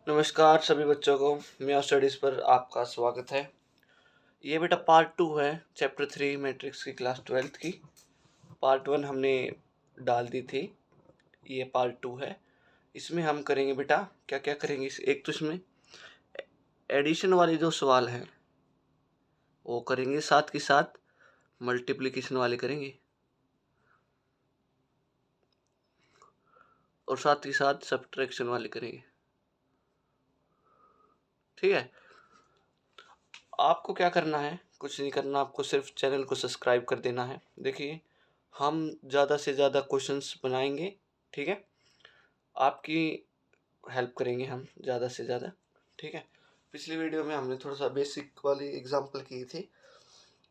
नमस्कार सभी बच्चों को। मियाँ स्टडीज़ पर आपका स्वागत है। ये बेटा पार्ट 2 है चैप्टर 3 मैट्रिक्स की क्लास 12th की। पार्ट 1 हमने डाल दी थी, ये पार्ट 2 है। इसमें हम करेंगे बेटा क्या क्या करेंगे। एक तो इसमें एडिशन वाले जो सवाल हैं वो करेंगे, साथ के साथ मल्टीप्लिकेशन वाले करेंगे और साथ ही साथ सब्ट्रैक्शन वाले करेंगे। ठीक है, आपको क्या करना है, कुछ नहीं करना, आपको सिर्फ चैनल को सब्सक्राइब कर देना है। देखिए हम ज़्यादा से ज़्यादा क्वेश्चंस बनाएंगे, ठीक है, आपकी हेल्प करेंगे हम ज़्यादा से ज़्यादा। ठीक है, पिछली वीडियो में हमने थोड़ा सा बेसिक वाली एग्जांपल की थी,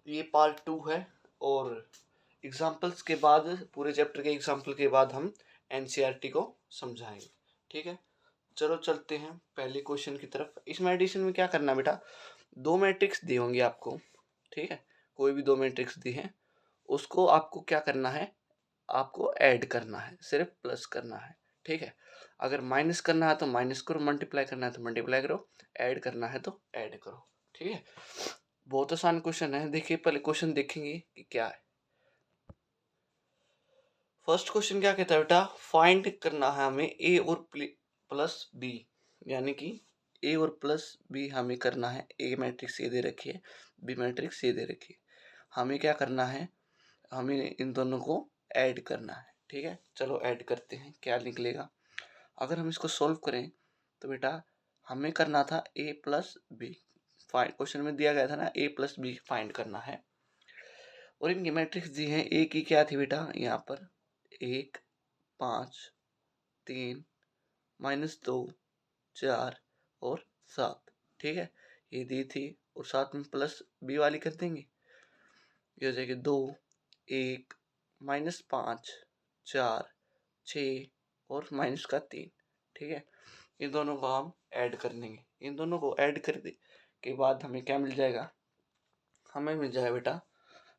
ये पार्ट 2 है। और एग्जांपल्स के बाद, पूरे चैप्टर के एग्जांपल के बाद हम एनसीईआरटी को समझाएंगे। ठीक है, चलो चलते हैं पहले क्वेश्चन की तरफ। इसमें एडिशन में क्या करना है बेटा, दो मैट्रिक्स दी होंगी आपको। ठीक है, कोई भी दो मैट्रिक्स दी है, उसको आपको क्या करना है, आपको ऐड करना है, सिर्फ प्लस करना है। ठीक है, अगर माइनस करना है तो माइनस करो, मल्टीप्लाई करना है तो मल्टीप्लाई करो, ऐड करना है तो ऐड करो। ठीक है, बहुत आसान क्वेश्चन है। देखिए पहले क्वेश्चन देखेंगे कि क्या है। फर्स्ट क्वेश्चन क्या कहता है बेटा, फाइंड करना है हमें ए और प्लस बी, यानी कि ए और प्लस बी हमें करना है। ए मैट्रिक्स ये दे रखी है, बी मैट्रिक्स ये दे रखी है, हमें क्या करना है, हमें इन दोनों को ऐड करना है। ठीक है, चलो ऐड करते हैं, क्या निकलेगा। अगर हम इसको सॉल्व करें तो बेटा हमें करना था ए प्लस बी, फाइंड क्वेश्चन में दिया गया था ना, ए प्लस बी फाइंड करना है। और इनकी मैट्रिक्स दी है, ए की क्या थी बेटा, यहाँ पर 1 5 3 -2 4 और 7। ठीक है, ये दी थी और साथ में प्लस बी वाली कर देंगे, ये हो जाएगी 2 1 -5 4 6 और माइनस का 3। ठीक है, इन दोनों को हम ऐड कर देंगे। इन दोनों को ऐड कर दे के बाद हमें क्या मिल जाएगा, हमें मिल जाएगा बेटा,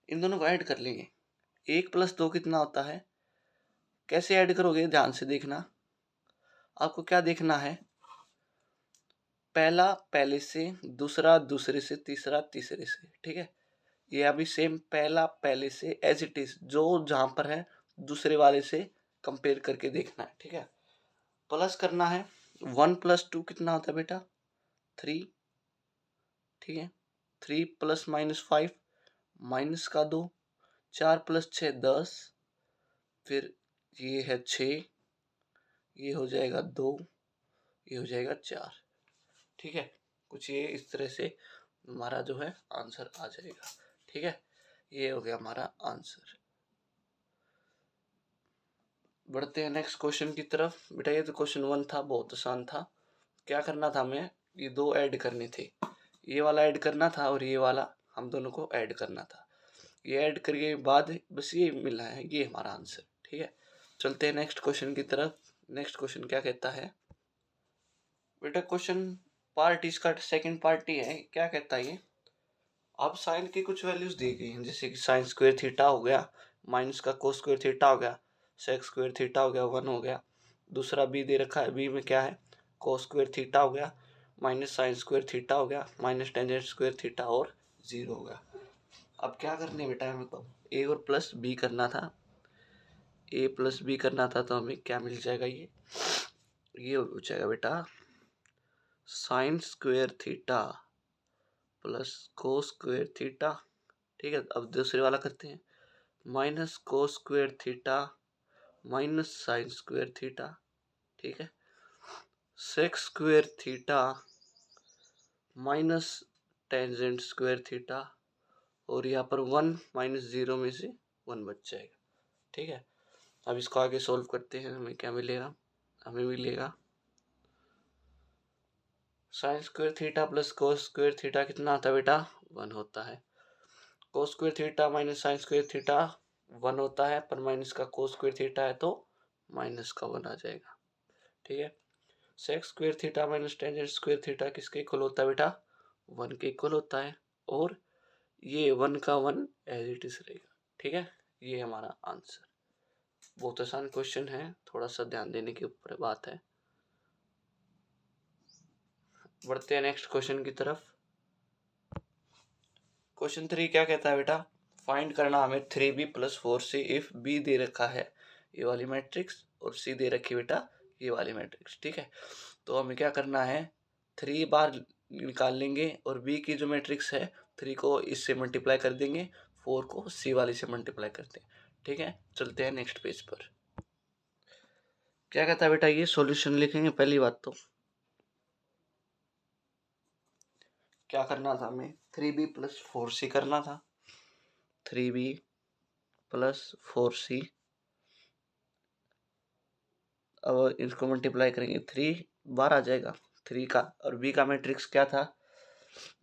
इन दोनों को ऐड कर लेंगे। 1 + 2 कितना होता है, कैसे ऐड करोगे ध्यान से देखना। आपको क्या देखना है, पहला पहले से, दूसरा दूसरे से, तीसरा तीसरे से। ठीक है, ये अभी सेम पहला पहले से एज इट इज, जो जहां पर है दूसरे वाले से कंपेयर करके देखना है। ठीक है, प्लस करना है। 1 + 2 कितना होता है बेटा, 3। ठीक है, 3 + -5 माइनस का 2, 4 + 6 10, फिर ये है 6, ये हो जाएगा 2, ये हो जाएगा 4। ठीक है, कुछ ये इस तरह से हमारा जो है आंसर आ जाएगा। ठीक है, ये हो गया हमारा आंसर। बढ़ते हैं नेक्स्ट क्वेश्चन की तरफ। बेटा ये तो क्वेश्चन 1 था, बहुत आसान था। क्या करना था हमें, ये दो ऐड करने थे, ये वाला ऐड करना था और ये वाला हम दोनों को ऐड करना था। ये ऐड करके बाद बस ये मिला है, ये हमारा आंसर। ठीक है, चलते हैं नेक्स्ट क्वेश्चन की तरफ। नेक्स्ट क्वेश्चन क्या कहता है बेटा, क्वेश्चन पार्ट इसका सेकंड पार्ट ही है। क्या कहता है ये, अब साइन की कुछ वैल्यूज दी गई हैं, जैसे कि साइन स्क्वायर थीटा हो गया, माइनस का कोस स्क्वायर थीटा हो गया, सेक स्क्वायर थीटा हो गया, 1 हो गया। दूसरा बी दे रखा है, बी में क्या है, कोस स्क्वायर थीटा हो गया, माइनस साइन स्क्वायर थीटा हो गया, माइनस टेंजेंट स्क्वायर थीटा और 0 हो गया। अब क्या करने बेटा, हमें तो ए और प्लस बी करना था। ए प्लस बी करना था तो हमें क्या मिल जाएगा, ये हो जाएगा बेटा sine square theta plus cos square theta. ठीक है, अब दूसरे वाला करते हैं, minus cos square theta minus sine square theta. ठीक है, sec square theta minus tangent square theta, और यहाँ पर 1 -0 में से 1 बच जाएगा। ठीक है, अब इसको आगे सोल्व करते हैं, हमें क्या मिलेगा, हमें मिलेगा sign square theta plus cos square theta कितना आता है बेटा, 1 होता है। कोस square theta minus sine square theta 1 होता है, पर माइनस का कोस स्क्वायर थीटा है तो माइनस का 1 आ जाएगा। ठीक है, sec square theta minus tangent square theta किसके इक्वल होता है बेटा, 1 के इक्वल होता है, और ये 1 का 1 एज इट इज रहेगा। ठीक है, ये हमारा आंसर। बहुत आसान क्वेश्चन है, थोड़ा सा ध्यान देने के ऊपर बात है। बढ़ते हैं नेक्स्ट क्वेश्चन की तरफ। क्वेश्चन 3 क्या कहता है बेटा, फाइंड करना हमें 3b plus 4c if b दे रखा है ये वाली मैट्रिक्स और c दे रखी बेटा ये वाली मैट्रिक्स। ठीक है, तो हमें क्या करना है, 3 बार निकाल लेंगे और b की जो मैट्रिक्स है 3 को इससे मल्टीप्लाई कर देंगे, 4 को c वाली से मल्टीप्लाई करते हैं। ठीक है, चलते हैं नेक्स्ट पेज पर। क्या कहता है बेटा, ये सॉल्यूशन लिखेंगे। पहली बात तो क्या करना था हमें, 3b प्लस 4c करना था। 3b प्लस 4c, अब इसको मल्टीप्लाई करेंगे, 3 बार आ जाएगा 3 का, और b का मैट्रिक्स क्या था,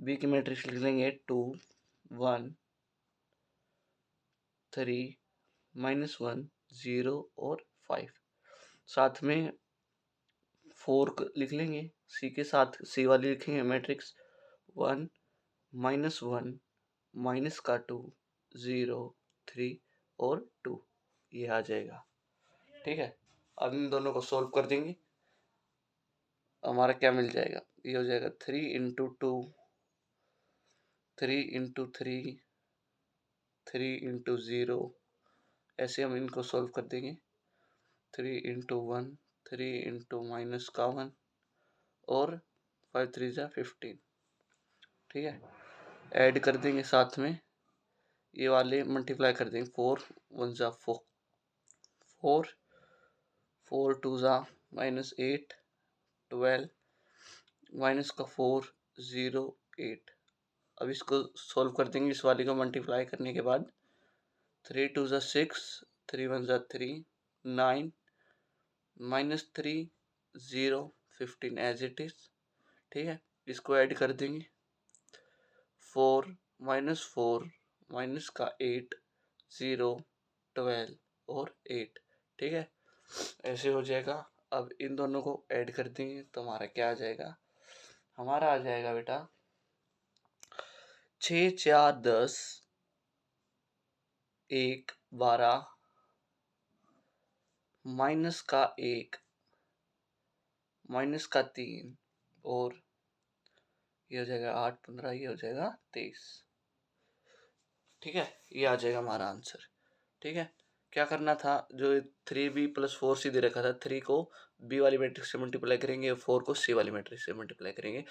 b की मैट्रिक्स लिख लेंगे 2 1 3 -1 0 और 5। साथ में 4 लिख लेंगे, c के साथ c वाली लिखेंगे मैट्रिक्स 1 -1 माइनस का 2 0 3 और 2, ये आ जाएगा। ठीक है, अब इन दोनों को सॉल्व कर देंगे, हमारा क्या मिल जाएगा, ये हो जाएगा 3 इंटू 2 3 इंटू 3 3 इंटू 0, ऐसे हम इनको सॉल्व कर देंगे। 3 इंटू 1 3 इंटू माइनस का 1 और 5 3 जा 15। ठीक है, ऐड कर देंगे, साथ में ये वाले मल्टीप्लाई कर देंगे, 4 1 जा 4 4 4 2 जा -8 12 माइनस का 4 0 8। अब इसको सॉल्व कर देंगे, इस वाले को मल्टीप्लाई करने के बाद 3 2 जा 6 3 1 जा 3 9 -3 0 15 एज इट इज। ठीक है, इसको ऐड कर देंगे, 4 माइनस का 8 0 12 और 8। ठीक है, ऐसे हो जाएगा। अब इन दोनों को ऐड कर देंगे तो हमारा क्या आ जाएगा, हमारा आ जाएगा बेटा 6 4 10 1 12 माइनस का 1 माइनस का 3 और ये हो जाएगा 8 15, ये हो जाएगा 23। ठीक है, ये आ जाएगा हमारा आंसर। ठीक है, क्या करना था, जो 3b प्लस 4c दे रखा था, 3 को b वाली मैट्रिक्स से मल्टीप्लाई करेंगे और 4 को c वाली मैट्रिक्स से मल्टीप्लाई करेंगे।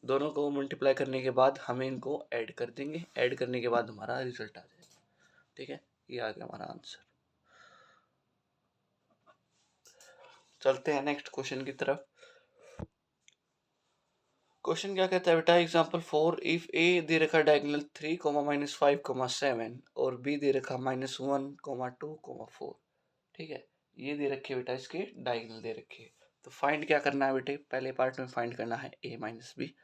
दोनों को मल्टीप्लाई करने के बाद हमें इनको ऐड कर देंगे, ऐड करने के बाद हमारा रिजल्ट आ जाएगा। ठीक है, ये आ गया हमारा आंसर। चलते हैं नेक्स्ट क्वेश्चन की तरफ। क्वेश्चन क्या कहता है बेटा, एग्जाम्पल 4 इफ ए दे रखा डायगोनल 3 -5 7 और बी दे रखा -1 2 4। ठीक है, ये दे रखे बेटा, इसके डायगोनल दे रखे। तो फाइंड क्या करना है बेटे, पहले पार्ट में फाइंड करना है a माइनस बी,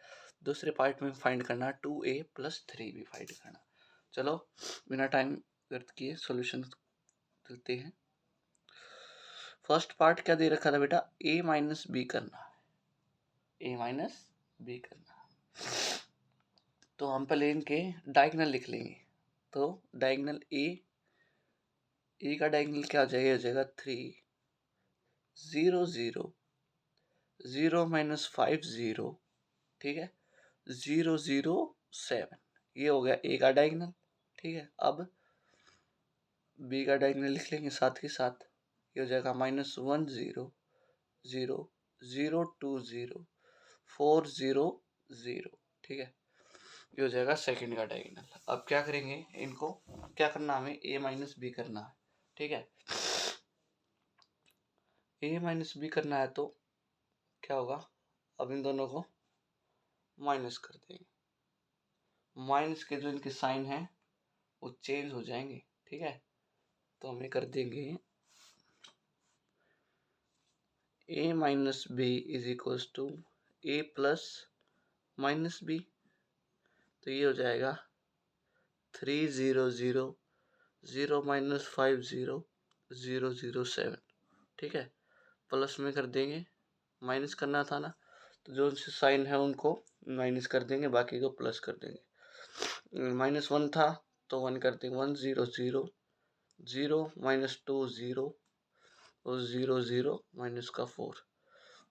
दूसरे पार्ट में फाइंड करना है 2a प्लस 3b फाइंड करना। चलो बिना टाइम व्यर्थ किए सॉल्यूशन चलते हैं। फर्स्ट पार्ट क्या दे रखा था बेटा, a माइनस बी करना है, a माइनस बी करना है। तो हम पहले इनके डायगोनल लिख लेंगे। तो डायगोनल ए का डायगोनल क्या हो जाएगा, हो जाएगा 3 0 0 0 -5 0। ठीक है, 0 0 7, ये हो गया ए का डायगोनल। ठीक है, अब बी का डायगोनल लिख लेंगे साथ ही साथ, ये हो जाएगा -1 0 0 0 2 0 4 0 0। ठीक है, ये हो जाएगा सेकंड का डायगोनल। अब क्या करेंगे, इनको क्या करना, हमें a माइनस बी करना है। ठीक है, a माइनस बी करना है तो क्या होगा, अब इन दोनों को माइनस कर देंगे, माइनस के जो इनके साइन हैं वो चेंज हो जाएंगे। ठीक है, तो हमें कर देंगे a minus B is equals to a plus minus B. तो ये हो जाएगा 3 0 0 0 -5 0 0 0 7। ठीक है, प्लस में कर देंगे, माइनस करना था ना, तो जो उनसे साइन है उनको माइनस कर देंगे, बाकी को प्लस कर देंगे। -1 था तो 1 कर देंगे, 1 0 0 0 -2 0 और 0 0 -4।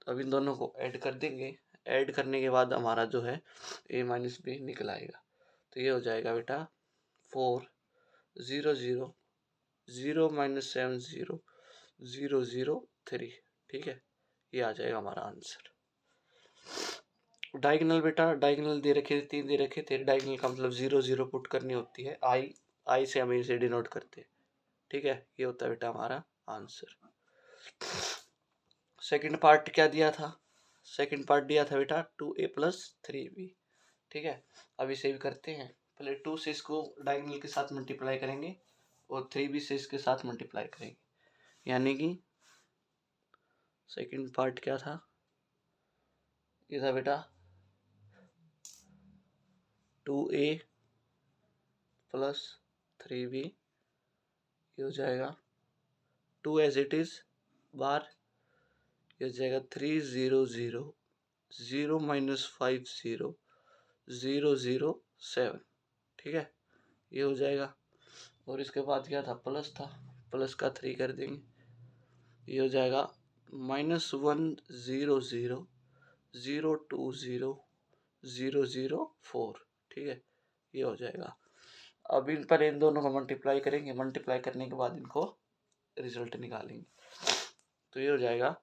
तो अब इन दोनों को ऐड कर देंगे, ऐड करने के बाद हमारा जो है a माइनस बी निकल आएगा। तो ये हो जाएगा बेटा 4 0 0 0 माइनस 7 0 0 0 3। ठीक है, ये आ जाएगा हमारा आंसर। डायगोनल बेटा, डायगोनल दे रखे थे, 3 दे रखे थे, डायगोनल का मतलब 0 0 पुट करनी होती है, आई से हम इसे डिनोट करते हैं। ठीक है, ये होता है बेटा हमारा आंसर। सेकंड पार्ट क्या दिया था? सेकंड पार्ट दिया था बेटा 2a प्लस 3b। ठीक है, अब इसे भी करते हैं। पहले 2 से इसको डायगोनल के साथ मल्टीप्लाई करेंगे और 3b से इसके साथ मल्टीप्लाई करेंगे, यानी कि सेकंड पार्ट क्या था? ये था बेटा 2a प्लस 3b, ये हो जाएगा 2 एज इट इज बार, ये हो जाएगा 3 0 0 0 माइनस 5 0 0 0 7। ठीक है, ये हो जाएगा। और इसके बाद क्या था? प्लस था, प्लस का 3 कर देंगे, ये हो जाएगा -1 0 0 0 2 0 0 0 4। ठीक है, ये हो जाएगा। अब इन पर इन दोनों को मल्टीप्लाई करेंगे, मल्टीप्लाई करने के बाद इनको रिजल्ट निकालेंगे। तो ये हो जाएगा,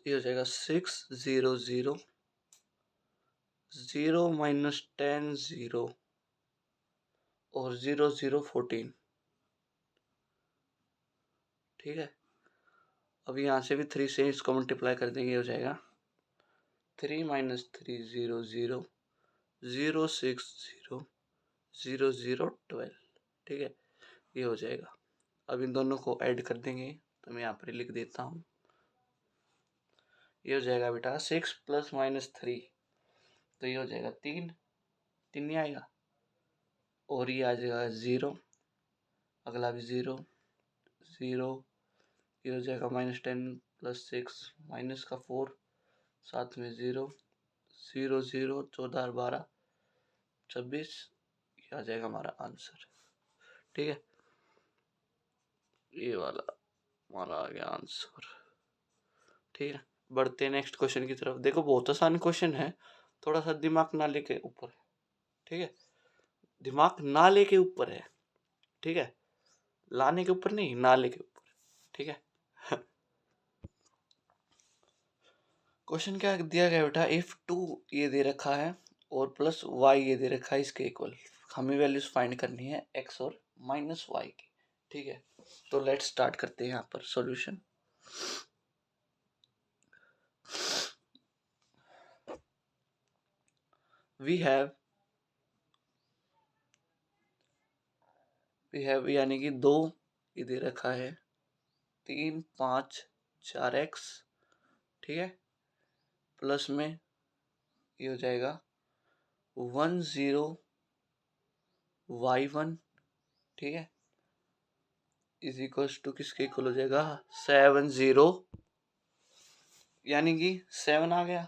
ये हो जाएगा 6 0 0 0 माइनस 10 0 और 0 0 14। ठीक है, अब यहाँ से भी 3 से इसको मल्टीप्लाई कर देंगे, हो जाएगा 3 माइनस 3 0 0 0 6 0 0 0 12। ठीक है, ये हो जाएगा। अब इन दोनों को ऐड कर देंगे, तो मैं यहाँ पर लिख देता हूँ। ये हो जाएगा बेटा 6 प्लस माइनस 3, तो ये हो जाएगा 3 नहीं आएगा, और ये आ जाएगा 0, अगला भी 0 0, ये हो जाएगा -10 प्लस 6 माइनस का 4, साथ में 0 0 0 14 12 26, ये आ जाएगा हमारा आंसर। ठीक है, ये वाला हमारा आ गया आंसर। ठीक है, बढ़ते हैं नेक्स्ट क्वेश्चन की तरफ। देखो बहुत आसान क्वेश्चन है, थोड़ा सा दिमाग नाले के ऊपर है। ठीक है, दिमाग नाले के ऊपर है। ठीक है, लाने के ऊपर नहीं, नाले के ऊपर। ठीक है, क्वेश्चन क्या दिया गया बेटा? इफ 2 ये दे रखा है और प्लस y ये दे रखा है, इसके इक्वल हमें वैल्यूज फाइंड करनी है x और माइनस y की। ठीक है, तो लेट्स स्टार्ट करते हैं यहाँ पर सॉल्यूशन। वी हैव यानी कि 2 ये दे रखा है, 3 5 4x। ठीक है, प्लस में ये हो जाएगा 1 0 y1। ठीक है, इज इक्वल्स टू किसके इक्वल हो जाएगा? 7 0, यानी कि 7 आ गया,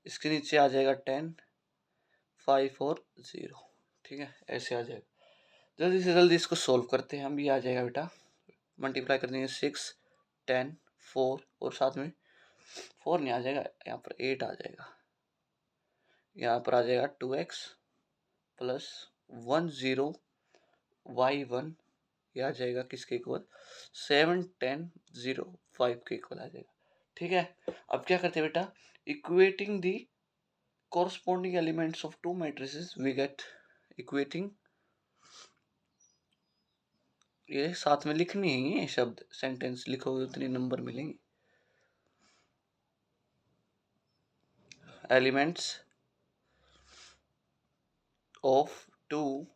इसके नीचे आ जाएगा 10 5 और 0। ठीक है, ऐसे आ जाएगा। जल्दी से जल्दी इसको सोल्व करते हैं हम। ये आ जाएगा बेटा, मल्टीप्लाई कर देंगे 6 10 4 और साथ में 4 नहीं आ जाएगा, यहाँ पर 8 आ जाएगा। यहाँ पर आ जाएगा 2x प्लस 1 0 y1, ये आ जाएगा किसके इक्वल? 7 10 0 5 के इक्वल आ जाएगा। ठीक है, अब क्या करते हैं बेटा? Equating the corresponding elements of two matrices we get equating, ये साथ में लिखनी है, ये शब्द सेंटेंस लिखोगे उतने नंबर मिलेंगे। Elements of two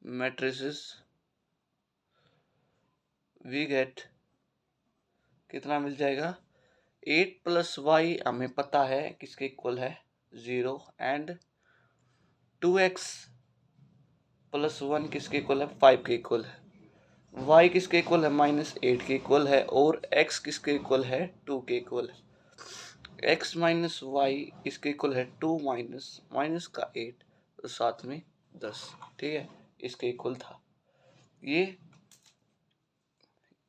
matrices we get, कितना मिल जाएगा? 8 प्लस वाई हमें पता है किसके इक्वल है? 0, एंड 2x प्लस 1 किसके इक्वल है? 5 के इक्वल है। y किसके इक्वल है? -8 के इक्वल है, और x किसके इक्वल है? 2 के इक्वल है। x माइनस वाई इसके इक्वल है 2 माइनस का 8 और साथ में 10। ठीक है, इसके इक्वल था। ये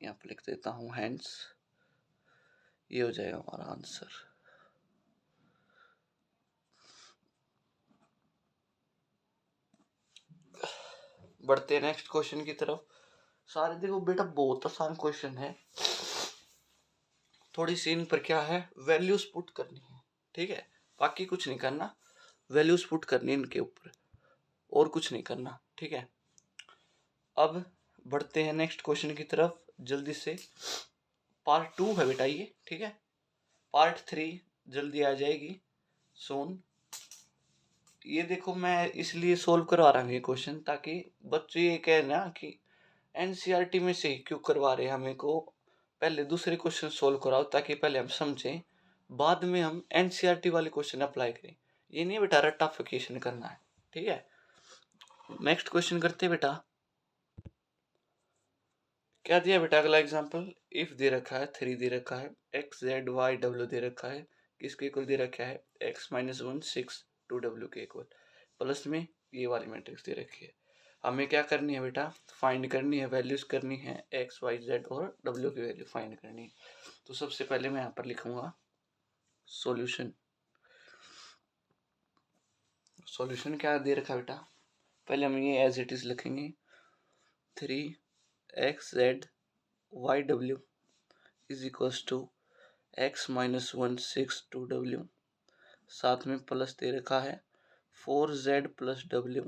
यहाँ पर लिख देता हूँ हैंड्स ये हो जाएगा हमारा आंसर। बढ़ते हैं नेक्स्ट क्वेश्चन की तरफ। सारे देखो बेटा बहुत आसान क्वेश्चन है, थोड़ी सी इन पर क्या है, वैल्यूज पुट करनी है, ठीक है, बाकी कुछ नहीं करना, वैल्यूज पुट करनी इनके ऊपर, और कुछ नहीं करना, ठीक है। अब बढ़ते हैं नेक्स्ट क्वेश्चन की तरफ जल्दी से। पार्ट 2 है बेटा ये, ठीक है, पार्ट 3 जल्दी आ जाएगी सोन। ये देखो मैं इसलिए सोल्व करवा रहा हूँ ये क्वेश्चन, ताकि बच्चे ये कहे ना कि एनसीईआरटी में से क्यों करवा रहे हैं हमें को, पहले दूसरे क्वेश्चन सोल्व कराओ ताकि पहले हम समझें, बाद में हम एनसीईआरटी वाले क्वेश्चन अप्लाई करें। ये नहीं बेटा रट्टाफिकेशन करना है, ठीक है। नेक्स्ट क्वेश्चन करते हैं बेटा। क्या दिया बेटा अगला एग्जांपल, इफ दे रखा है 3 दे रखा है, एक्स जेड वाई डब्ल्यू दे रखा है, किसके इक्वल दे रखा है, x-1 6 2w के इक्वल, प्लस में ये वाली मैट्रिक्स दे रखी है। हमें क्या करनी है बेटा, फाइंड करनी है, वैल्यूज करनी है, x y z और w की वैल्यू फाइंड करनी है। तो सबसे पहले मैं यहाँ पर लिखूंगा सॉल्यूशन। सॉल्यूशन क्या दे रखा बेटा, पहले हम ये एज इट इज लिखेंगे, 3x z y w is equals to x-1 6 2w, साथ में प्लस दे रखा है 4z plus w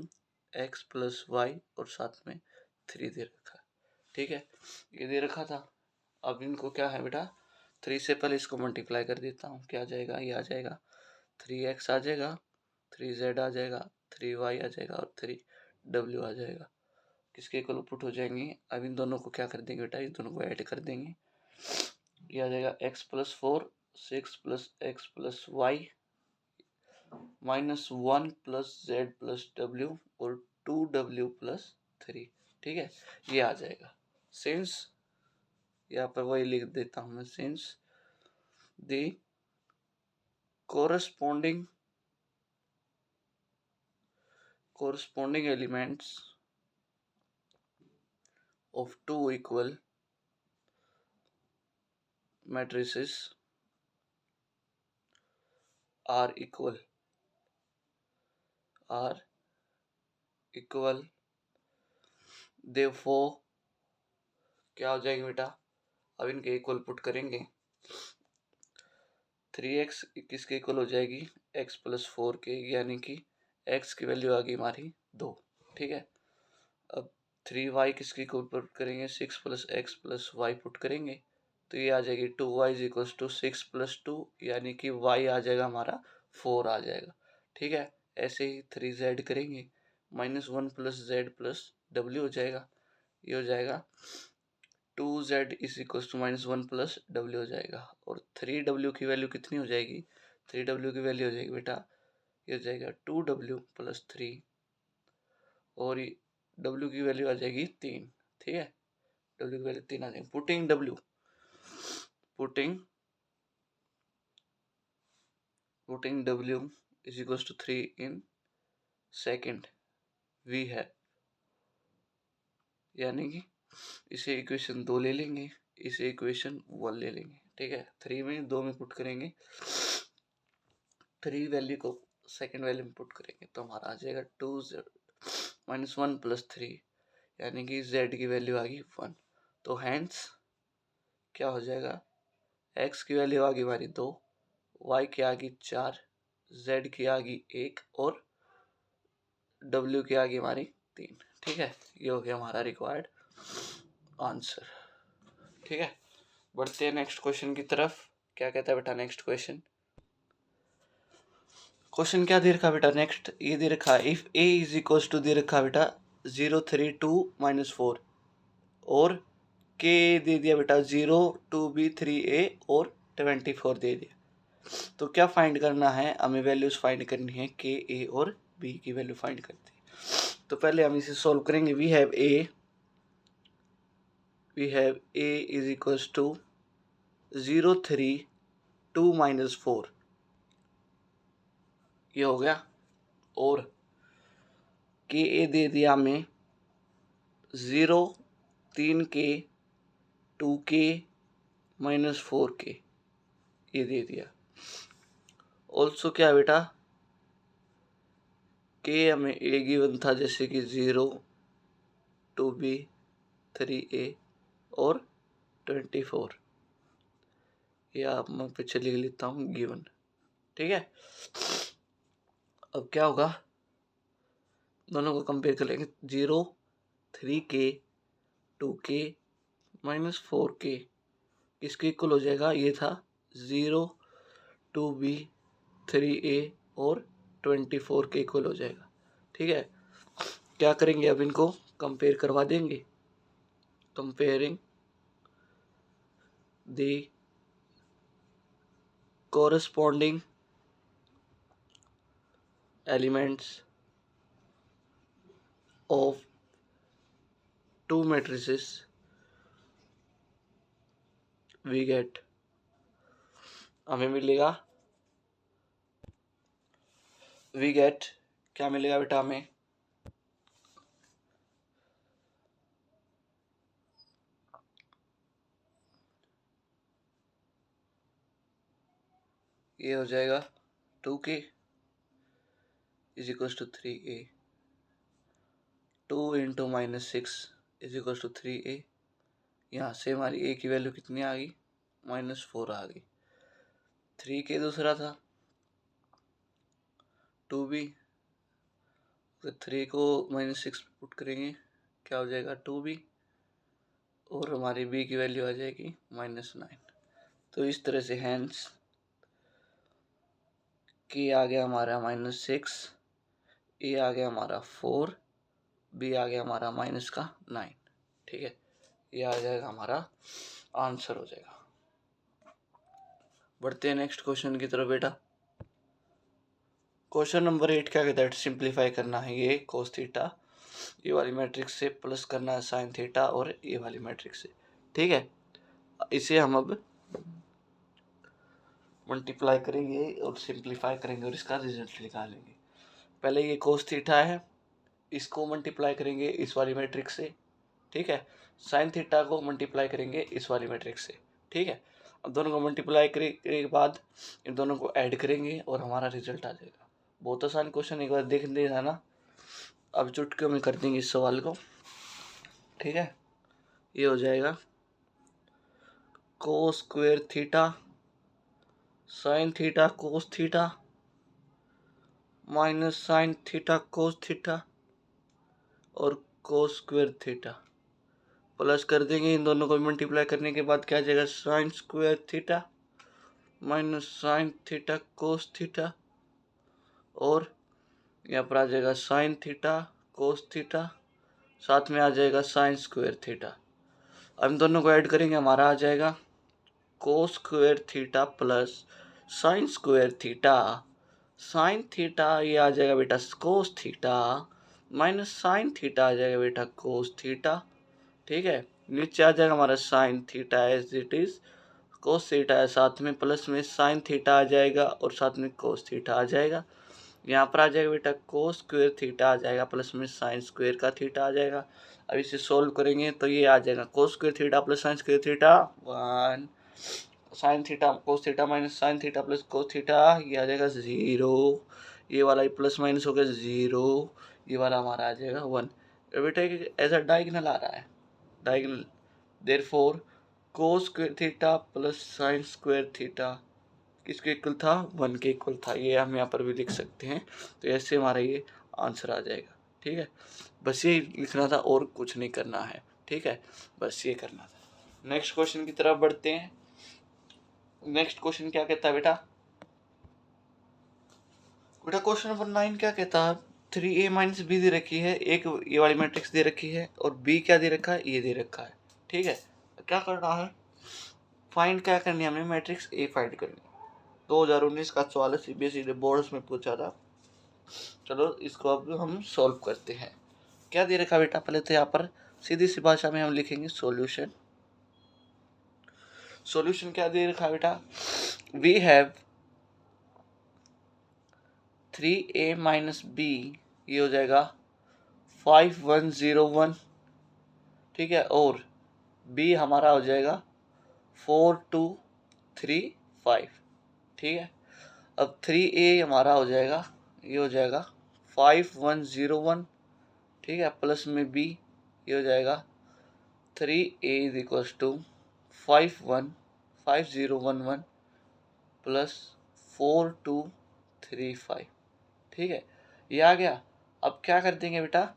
x plus Y, और साथ में 3 दे रखा है, ठीक है, ये दे रखा था। अब इनको क्या है बेटा, 3 से पहले इसको मल्टीप्लाई कर देता हूँ, क्या आ जाएगा, ये आ जाएगा 3x आ जाएगा, 3z आ जाएगा, 3y आ जाएगा और 3w आ जाएगा, किसके इक्वल पुट हो जाएंगे। अब इन दोनों को क्या कर देंगे बेटा, इन दोनों को ऐड कर देंगे, ये आ जाएगा x+4 6 plus X plus Y -1 plus Z plus W और 2w प्लस 3, ठीक है, ये आ जाएगा। सिंस यहाँ पर वही लिख देता हूँ मैं, since the corresponding elements of two equal matrices are equal therefore क्या हो जाएगी बेटा, अब इनके इक्वल पुट करेंगे, 3x किसके इक्वल हो जाएगी, x+4 के, यानी कि x की वैल्यू आ गई हमारी 2, ठीक है। अब 3y किसके इक्वल पुट करेंगे, 6 plus X plus Y put करेंगे, तो ये आ जाएगी 2y is equal to 6 plus 2, यानी कि y आ जाएगा हमारा 4 आ जाएगा, ठीक है। ऐसे ही 3z करेंगे, -1 प्लस जेड प्लस डब्ल्यू हो जाएगा, ये हो जाएगा 2z is equal to -1 plus W हो जाएगा, और 3w की वैल्यू कितनी हो जाएगी, 3w की वैल्यू हो जाएगी बेटा, ये हो जाएगा 2w प्लस 3, और w की वैल्यू आ जाएगी 3, ठीक है, w की वैल्यू 3 आ जाएगी। Putting w is equal to 3 in second we है, यानी कि इसे इक्वेशन 2 ले लेंगे, इसे इक्वेशन 1 ले लेंगे, ठीक है, 3 में 2 में पुट करेंगे, 3 वैल्यू को सेकेंड वैल्यू में पुट करेंगे, तो हमारा आ जाएगा 2z -1 प्लस 3, यानी कि z की वैल्यू आ गई 1, तो हैंस क्या हो जाएगा, x की वैल्यू आ गई हमारी 2, y की आ गई 4, z की आ गई 1 और w की आ गई हमारी 3, ठीक है, ये हो गया हमारा रिक्वायर्ड आंसर, ठीक है। बढ़ते हैं नेक्स्ट क्वेश्चन की तरफ। क्या कहता है बेटा नेक्स्ट क्वेश्चन, क्वेश्चन क्या दे रखा बेटा नेक्स्ट, ये दे रखा है if a is equal to दे रखा बेटा 0 3 2 -4, और k दे दिया बेटा 0 2b 3a और 24 दे दिया, तो क्या फाइंड करना है हमें, वैल्यूज फाइंड करनी है k a और b की वैल्यू फाइंड करते हैं। तो पहले हम इसे सॉल्व करेंगे, we have a is equal to 0 3 2 -4, ये हो गया, और के ए दे दिया हमें 0 3 के 2 के -4 के, ये दे दिया। ऑल्सो क्या है बेटा, के हमें ए गिवन था, जैसे कि 0, 2b, 3a और 24। ये आप मैं पीछे लिख लेता हूँ गिवन। ठीक है, अब क्या होगा, दोनों को कंपेयर कर लेंगे। 0, 3k, 2k माइनस 4k इसके इक्वल हो जाएगा। ये था 0, 2b, 3a और 24 के इक्वल हो जाएगा। ठीक है, क्या करेंगे, अब इनको कंपेयर करवा देंगे। Comparing the corresponding elements of two matrices we get, हमें मिलेगा we get, क्या मिलेगा बेटा हमें, ये हो जाएगा 2k is equal to 3a, 2 into minus 6 is equal to 3a। यहाँ से हमारी a की वैल्यू कितनी आ गई, -4 आ गई। 3k दूसरा था, 2b, तो 3 को -6 पुट करेंगे, क्या हो जाएगा 2b, और हमारी b की वैल्यू आ जाएगी -9। तो इस तरह से हैंस के आ गया हमारा -6, ए आ गया हमारा 4, बी आ गया हमारा -9। ठीक है, ये आ जाएगा हमारा आंसर हो जाएगा। बढ़ते हैं नेक्स्ट क्वेश्चन की तरफ बेटा। क्वेश्चन नंबर 8 क्या कहता है, सिंप्लीफाई करना है ये कोस थीटा ये वाली मैट्रिक्स से, प्लस करना है साइन थीटा और ये वाली मैट्रिक्स से। ठीक है, इसे हम अब मल्टीप्लाई करेंगे और सिंप्लीफाई करेंगे और इसका रिजल्ट निकालेंगे। पहले ये कोस थीटा है, इसको मल्टीप्लाई करेंगे इस वाली मैट्रिक्स से। ठीक है, साइन थीटा को मल्टीप्लाई करेंगे इस वाली मैट्रिक्स से। ठीक है, अब दोनों को मल्टीप्लाई करने के बाद इन दोनों को ऐड करेंगे और हमारा रिजल्ट आ जाएगा। बहुत आसान क्वेश्चन, एक बार देख लेना ना। अब चुटकियों में कर देंगे इस सवाल को। ठीक है, ये हो जाएगा cos square theta sine theta cos theta minus sine theta cos theta और कोस स्क्वायर थीटा, प्लस कर देंगे इन दोनों को मल्टीप्लाई करने के बाद क्या आ जाएगा, sign square theta minus sine theta cos theta, और यहाँ पर आ जाएगा साइन थीटा कोस थीटा, साथ में आ जाएगा साइन स्क्वायर थीटा। अब इन दोनों को ऐड करेंगे, हमारा आ जाएगा cos square theta plus sine square theta. Sine theta ये आ जाएगा बेटा cos theta, minus sine theta आ जाएगा बेटा कोस थीटा। ठीक है, नीचे आ जाएगा हमारा sine theta as it is, cos theta है साथ में, प्लस में साइन थीटा आ जाएगा और साथ में कोस थीटा आ जाएगा। यहाँ पर आ जाएगा बेटा कोस स्क्वायर थीटा आ जाएगा, प्लस में साइन स्क्वायर का थीटा आ जाएगा। अब इसे सोल्व करेंगे तो ये आ जाएगा cos square theta plus sine square theta 1, sine theta cos theta minus sine theta plus cos theta, ये आ जाएगा 0, ये वाला प्लस माइनस हो गया 0, ये वाला हमारा आ जाएगा 1। बेटा ऐसा डायगोनल आ रहा है, डायगोनल, देयरफॉर कोस square theta plus sine square theta किसके इक्वल था, 1 के इक्वल था। ये हम यहाँ पर भी लिख सकते हैं, तो ऐसे हमारा ये आंसर आ जाएगा। ठीक है, बस ये लिखना था और कुछ नहीं करना है। ठीक है, बस ये करना था। नेक्स्ट क्वेश्चन की तरफ बढ़ते हैं। नेक्स्ट क्वेश्चन क्या कहता है बेटा, क्वेश्चन नंबर 9 क्या कहता है, 3a माइनस बी दे रखी है, एक ये वाली मैट्रिक्स दे रखी है और b क्या दे रखा है, ये दे रखा है। ठीक है, क्या करना है, फाइंड क्या करनी है हमें, मैट्रिक्स ए फाइंड करनी है। 2019 का सवाल है, सीबीएसई ने बोर्ड्स में पूछा था। चलो इसको अब हम सॉल्व करते हैं। क्या दे रखा बेटा, पहले तो यहाँ पर सीधी सी भाषा में हम लिखेंगे सॉल्यूशन। सॉल्यूशन क्या दे रखा बेटा, we have 3a minus B, ये हो जाएगा 5101। ठीक है, और b हमारा हो जाएगा 4235। ठीक है। अब 3a हमारा हो जाएगा, ये हो जाएगा 5101, ठीक है, प्लस में b, ये हो जाएगा 3a is equals to 515011 plus 4235, ठीक है, ये आ गया। अब क्या कर देंगे बेटा,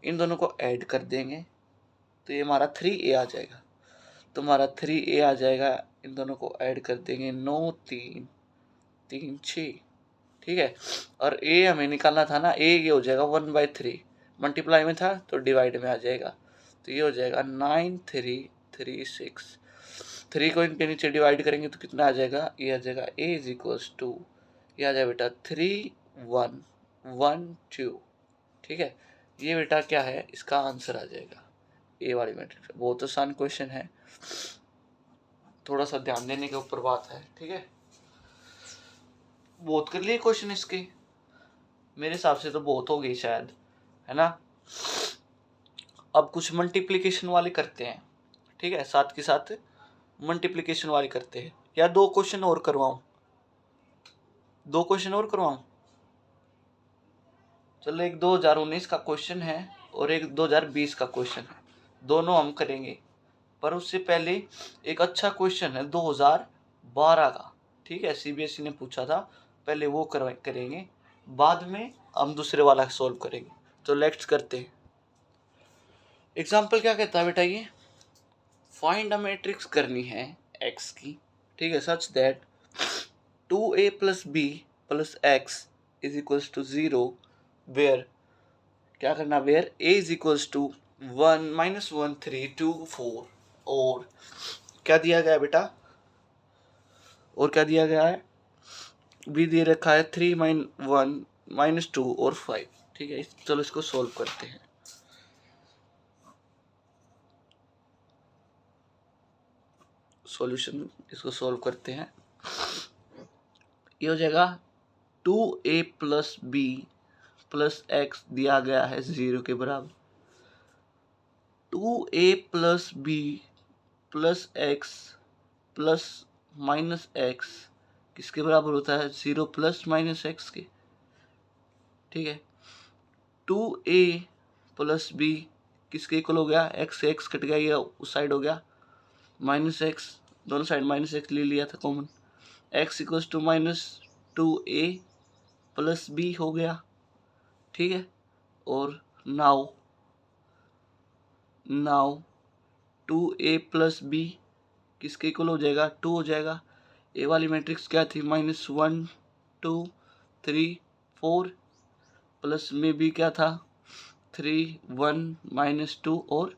इन दोनों को ऐड कर देंगे तो ये हमारा 3a आ जाएगा। तो हमारा 3a आ जाएगा, इन दोनों को ऐड कर देंगे, 9 3 3 6, ठीक है। और a हमें निकालना था ना, a ये हो जाएगा 1/3, मल्टीप्लाई में था तो डिवाइड में आ जाएगा, तो ये हो जाएगा 9336। 3 को इनके नीचे डिवाइड करेंगे तो कितना आ जाएगा, ये आ जाएगा a इज इक्वल्स टू, ये आ जाएगा बेटा 3112, ठीक है। ये बेटा क्या है, इसका आंसर आ जाएगा ए वाली मैट्रिक्स। बहुत आसान क्वेश्चन है, थोड़ा सा ध्यान देने के ऊपर बात है, ठीक है। बहुत कर लिए क्वेश्चन इसके, मेरे हिसाब से तो बहुत हो गई शायद, है ना। अब कुछ मल्टीप्लिकेशन वाले करते हैं, ठीक है, साथ के साथ मल्टीप्लिकेशन वाले करते हैं, या 2 क्वेश्चन और करवाऊं, 2 क्वेश्चन और करवाऊं। चलो एक 2019 का क्वेश्चन है और एक 2020 का क्वेश्चन है, दोनों हम करेंगे। पर उससे पहले एक अच्छा क्वेश्चन है 2012 का, ठीक है, सीबीएसई ने पूछा था, पहले वो करेंगे, बाद में हम दूसरे वाला सॉल्व करेंगे। तो लेट्स करते हैं। एग्जाम्पल क्या कहता है बेटा, ये फाइंड अ मैट्रिक्स करनी है x की, ठीक है, such that 2a plus B plus X is equals to 0 where, क्या करना, where a is equals to 1 -1 3 2 4, और क्या दिया गया बेटा, और क्या दिया गया है, b दे रखा है 3 -1 -2 और 5, ठीक है। चलो इसको सॉल्व करते हैं। सॉल्यूशन, इसको सॉल्व करते हैं। ये हो जाएगा 2a plus B plus x दिया गया है 0 के बराबर, 2a plus B plus X plus minus X किसके बराबर होता है, 0 प्लस माइनस एक्स के, ठीक है। 2a प्लस बी किसके इक्वल हो गया, एक्स से एक्स कट गया, ये उस साइड हो गया, माइनस एक्स, दोनों साइड माइनस एक्स ले लिया था common, X equals to -2a plus B हो गया, ठीक है। और नाउ 2a प्लस बी किसके इक्वल हो जाएगा, 2 हो जाएगा। ए वाली मैट्रिक्स क्या थी, -1 2 3 4, प्लस में भी क्या था, 3 1 -2 और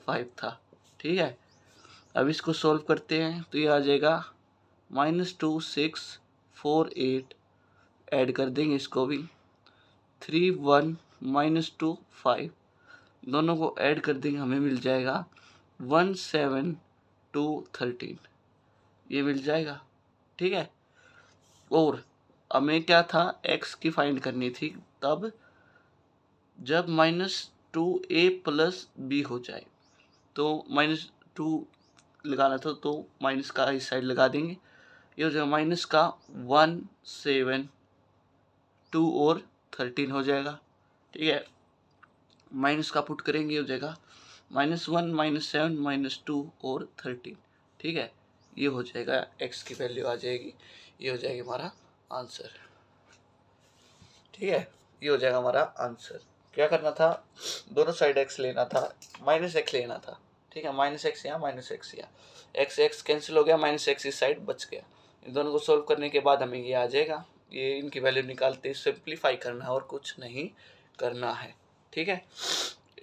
5 था, ठीक है। अब इसको सॉल्व करते हैं तो ये आ जाएगा -2 6 4 8, ऐड कर देंगे इसको भी, 3 1 -2 5, दोनों को ऐड कर देंगे, हमें मिल जाएगा 1 7 2 13, ये मिल जाएगा, ठीक है। और हमें क्या था, x की फाइंड करनी थी तब जब -2a प्लस बी हो जाए, तो -2 लगाना था तो माइनस का इस साइड लगा देंगे, ये हो जाएगा माइनस का 1 7 2 और 13 हो जाएगा, ठीक है। माइनस का पुट करेंगे, हो जाएगा -1 -7 -2 और 13, ठीक है। ये हो जाएगा, x की वैल्यू आ जाएगी, ये हो जाएगा हमारा आंसर, ठीक है। ये हो जाएगा हमारा आंसर। क्या करना था, दोनों साइड x लेना था, -x लेना था, ठीक है, -x यहाँ -x यहाँ, x कैंसिल हो गया, -x इस साइड बच गया। इन दोनों को सोल्व करने के बाद हमें ये आ जाएगा, ये इनकी वैल्यू निकालते सिंप्लीफाई करना है और कुछ नहीं करना है, ठीक है।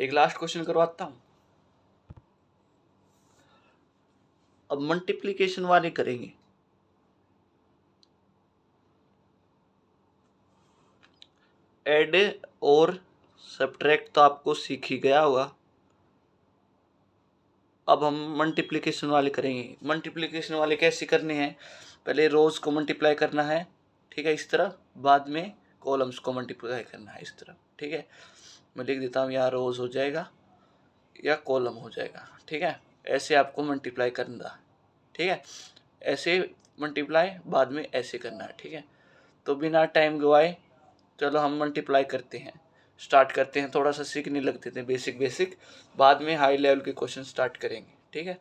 एक लास्ट क्वेश्चन करवाता हूँ, अब मल्टीप्लिकेशन वाले करेंगे। ऐड और सब्ट्रैक्ट तो आपको सीख ही गया होगा, अब हम मल्टीप्लिकेशन वाले करेंगे। मल्टीप्लिकेशन वाले कैसे करने हैं, पहले रोज को मल्टीप्लाई करना है, ठीक है, इस तरह, बाद में कॉलम्स को मल्टीप्लाई करना है इस तरह, ठीक है। मैं लिख देता हूँ, यहाँ रोज हो जाएगा या कॉलम हो जाएगा, ठीक है। ऐसे आपको मल्टीप्लाई करना, ठीक है। ऐसे मल्टीप्लाई बाद में ऐसे करना है, ठीक है। तो बिना टाइम गवाए चलो हम मल्टीप्लाई करते हैं, स्टार्ट करते हैं। थोड़ा सा सीखने लगते थे बेसिक, बाद में हाई लेवल के क्वेश्चन स्टार्ट करेंगे, ठीक है।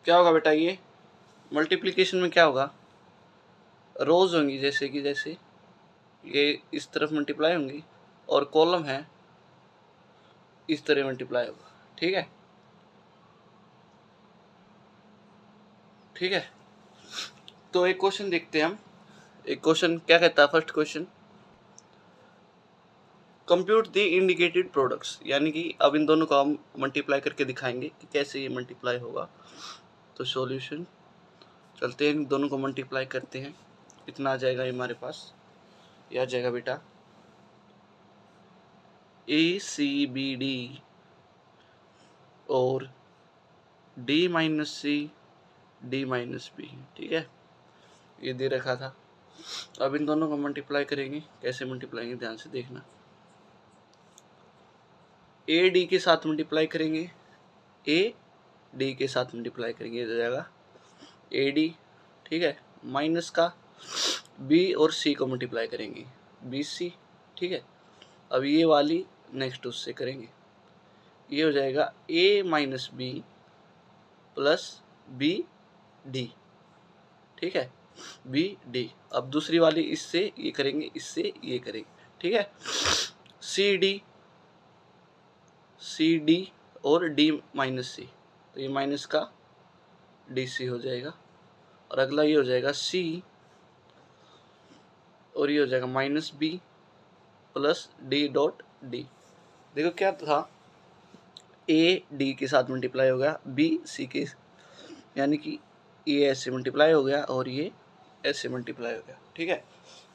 क्या होगा बेटा, ये मल्टीप्लिकेशन में क्या होगा, रोज होंगी, जैसे ये इस तरफ मल्टीप्लाई होंगी और कॉलम है इस तरह मल्टीप्लाई होगा, ठीक है, ठीक है। तो एक क्वेश्चन देखते हैं हम। एक क्वेश्चन क्या कहता है, first question, compute the indicated products, यानी कि अब इन दोनों को हम मल्टीप्लाई करके दिखाएंगे कि कैसे ये मल्टीप्लाई होगा। तो सॉल्यूशन, चलते हैं इन दोनों को मल्टीप्लाई करते हैं। कितना आ जाएगा ये हमारे पास, ये आ जाएगा बेटा ACBD और D-C D-B, ठीक है, ये दे रखा था। अब इन दोनों को मल्टीप्लाई करेंगे, कैसे मल्टीप्लाई करेंगे ध्यान से देखना। AD के साथ मल्टीप्लाई करेंगे, AD के साथ मल्टीप्लाई करेंगे, हो जाएगा AD, ठीक है, माइनस का B और C को मल्टीप्लाई करेंगे, BC, ठीक है। अब ये वाली नेक्स्ट उससे करेंगे, ये हो जाएगा A-B प्लस BD, ठीक है, BD। अब दूसरी वाली इससे ये करेंगे, इससे ये करेंगे, ठीक है। CD और D-C, तो ये माइनस का DC हो जाएगा, और अगला ये हो जाएगा C और ये हो जाएगा -B प्लस D.D। देखो क्या था, A D के साथ मल्टीप्लाई हो गया, B C के, यानी कि ये ऐसे मल्टीप्लाई हो गया और ये ऐसे मल्टीप्लाई हो गया, ठीक है।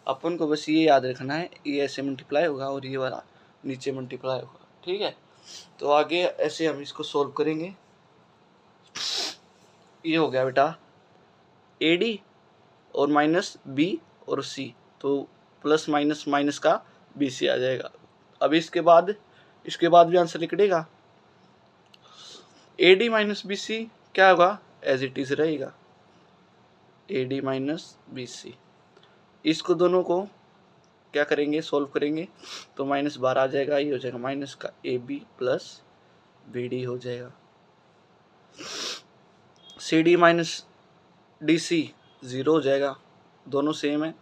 अपन को बस ये याद रखना है, ये ऐसे मल्टीप्लाई होगा और ये वाला नीचे मल्टीप्लाई होगा, ठीक है। तो आगे ऐसे हम इसको सोल्व करेंगे। ये हो गया बेटा AD और -B और C, तो प्लस माइनस माइनस का BC आ जाएगा। अब इसके बाद भी आंसर लिखेगा, AD - BC क्या होगा, एज इट इज रहेगा, AD - BC। इसको दोनों को क्या करेंगे, सोल्व करेंगे, तो -12 आ जाएगा, ये हो जाएगा माइनस का AB प्लस BD हो जाएगा। CD - DC 0 हो जाएगा, दोनों सेम है।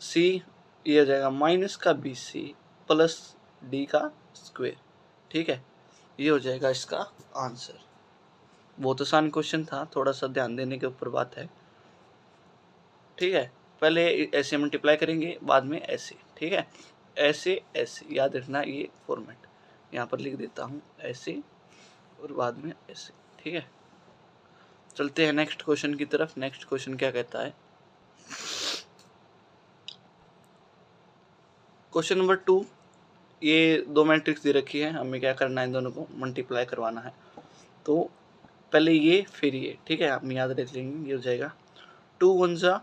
C ये हो जाएगा माइनस का BC प्लस D का स्क्वायर, ठीक है, ये हो जाएगा इसका आंसर। बहुत आसान क्वेश्चन था, थोड़ा सा ध्यान देने के ऊपर बात है, ठीक है। पहले ऐसे मल्टीप्लाई करेंगे, बाद में ऐसे, ठीक है, ऐसे याद रखना, ये फॉर्मेट यहाँ पर लिख देता हूँ, ऐसे और बाद में ऐसे, ठीक है। चलते हैं नेक्स्ट क्वेश्चन की तरफ। नेक्स्ट क्वेश्चन क्या कहता है, क्वेश्चन नंबर 2, ये दो मैट्रिक्स दे रखी है, हमें क्या करना है, इन दोनों को मल्टीप्लाई करवाना है। तो पहले ये फिर ये, ठीक है, हम याद रख लेंगे। ये हो जाएगा 2 1 जा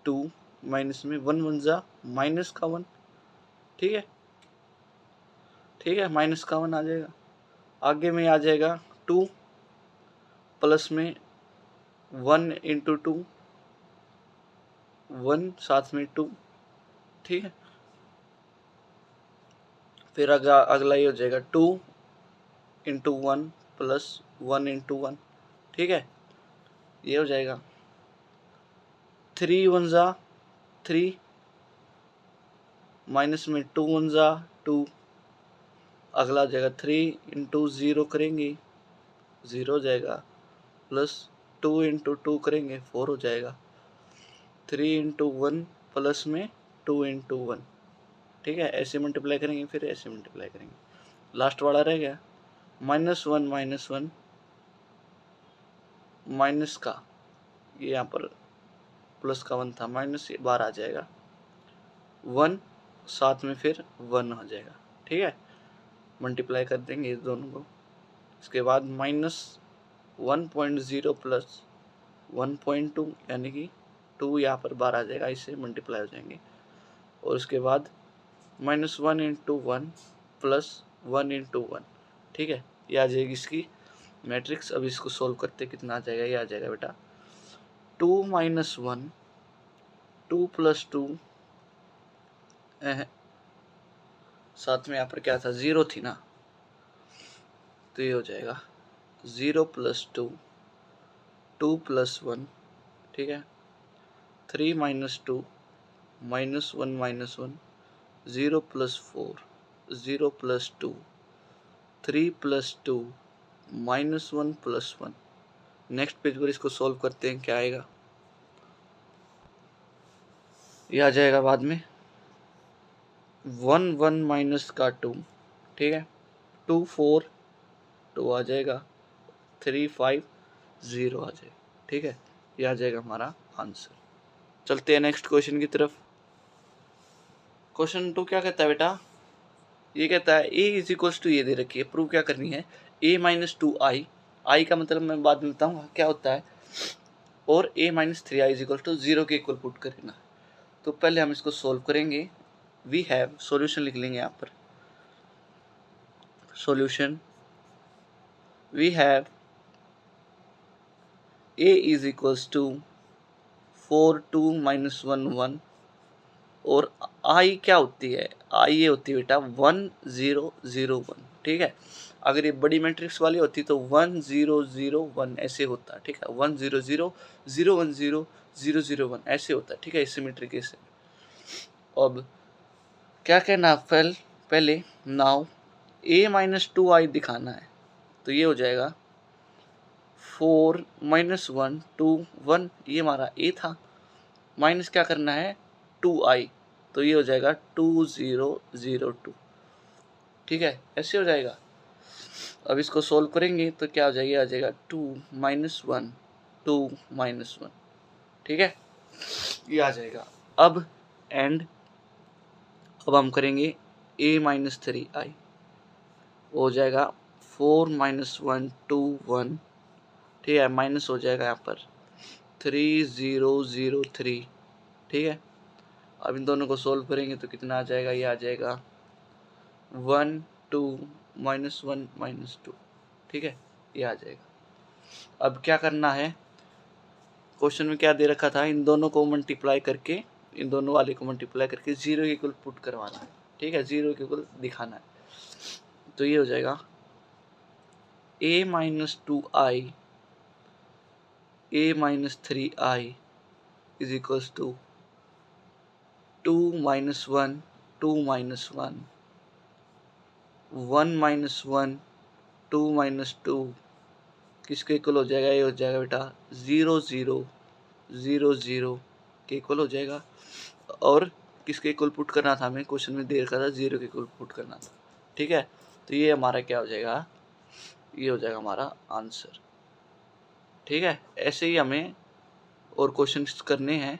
2 माइनस में 1 1 जा माइनस का 1, ठीक है, ठीक है, माइनस का 1 आ जाएगा। आगे में आ जाएगा 2 प्लस में 1 इंटू 2 1 साथ में 2, ठीक है। फिर अगला ये हो जाएगा 2 इंटू 1 प्लस 1 इंटू 1, ठीक है, ये हो जाएगा 3 1 जा 3 माइनस में 2 1 जा 2, अगला हो जाएगा 3 इंटू 0 करेंगे 0 हो जाएगा, प्लस 2 इंटू 2 करेंगे 4 हो जाएगा, 3 इंटू 1 प्लस में 2 इंटू 1, ठीक है, ऐसे मल्टीप्लाई करेंगे, फिर ऐसे मल्टीप्लाई करेंगे, लास्ट वाला रह गया -1 माइनस का, ये यहाँ पर प्लस का 1 था, माइनस ये बार आ जाएगा, 1 साथ में फिर 1 हो जाएगा, ठीक है, मल्टीप्लाई कर देंगे इस दोनों को। इसके बाद -1.0 प्लस 1.2, यानी कि 2 यहाँ पर बार आ जाएगा, इससे मल्टीप्लाई हो जाएंगे। और उसके बाद -1 इंटू 1 प्लस 1 इंटू 1, ठीक है, ये आ जाएगी इसकी मैट्रिक्स। अब इसको सोल्व करते कितना आ जाएगा, ये आ जाएगा बेटा 2 माइनस 1, 2 प्लस 2, साथ में यहाँ पर क्या था, 0 थी ना, तो ये हो जाएगा 0 प्लस 2, 2 प्लस 1, ठीक है, 3 minus 2, minus 1 minus 1, 0 plus 4, 0 plus 2, 3 plus 2, minus 1 plus 1। Next page पर इसको सॉल्व करते हैं, क्या आएगा, ये आ जाएगा बाद में 1 1 माइनस का 2, ठीक है, 2 4, 2 आ जाएगा, 3 5 0 आ जाएगा, ठीक है, ये आ जाएगा हमारा आंसर। चलते हैं नेक्स्ट क्वेश्चन की तरफ। क्वेश्चन 2 क्या कहता है बेटा, ये कहता है a इज इक्वल्स टू, ये दे रखी है, प्रूव क्या करनी है, a माइनस 2i, i का मतलब मैं बाद में बताऊंगा क्या होता है, और a minus 3i is equal to 0 के इक्वल पुट करना है। तो पहले हम इसको सोल्व करेंगे। वी हैव, सॉल्यूशन लिख लेंगे यहाँ पर, solution we have a is equals to 4 2 minus 1 1, और आई क्या होती है, आई ये होती है बेटा 1 0 0 1, ठीक है। अगर ये बड़ी मैट्रिक्स वाली होती तो 1 0 0 1 ऐसे होता, ठीक है, 1 0 0 0 1 0 0 0 1 ऐसे होता, ठीक है, सिमेट्रिक ऐसे। अब क्या कहना, पहले नाउ a माइनस 2i दिखाना है, तो ये हो जाएगा 4 माइनस 1 2 1, ये हमारा a था, माइनस क्या करना है 2i, तो ये हो जाएगा 2 0 0 2, ठीक है, ऐसे हो जाएगा। अब इसको सोल्व करेंगे तो क्या हो जाएगा, आ जाएगा 2 माइनस 1 2 माइनस 1, ठीक है, ये आ जाएगा। अब एंड, अब हम करेंगे a माइनस 3i, हो जाएगा 4 माइनस 1 2 1, ठीक है, माइनस हो जाएगा यहाँ पर 3 0 0 3, ठीक है। अब इन दोनों को सोल्व करेंगे तो कितना आ जाएगा, ये आ जाएगा 1 2 माइनस 1 माइनस 2, ठीक है, ये आ जाएगा। अब क्या करना है, क्वेश्चन में क्या दे रखा था, इन दोनों को मल्टीप्लाई करके, इन दोनों वाले को मल्टीप्लाई करके 0 के इक्वल पुट करवाना है, ठीक है, 0 के इक्वल दिखाना है। तो ये हो जाएगा a minus 2i, a minus 3i is equals to 2 minus 1 2 minus 1, 1 minus 1 2 minus 2, किसके इक्वल हो जाएगा, ये हो जाएगा बेटा 0 0 0 0 के इक्वल हो जाएगा। और किसके इक्वल पुट करना था, हमें क्वेश्चन में दे रखा था 0 के इक्वल पुट करना था, ठीक है। तो ये हमारा क्या हो जाएगा, ये हो जाएगा हमारा आंसर, ठीक है। ऐसे ही हमें और क्वेश्चन करने हैं।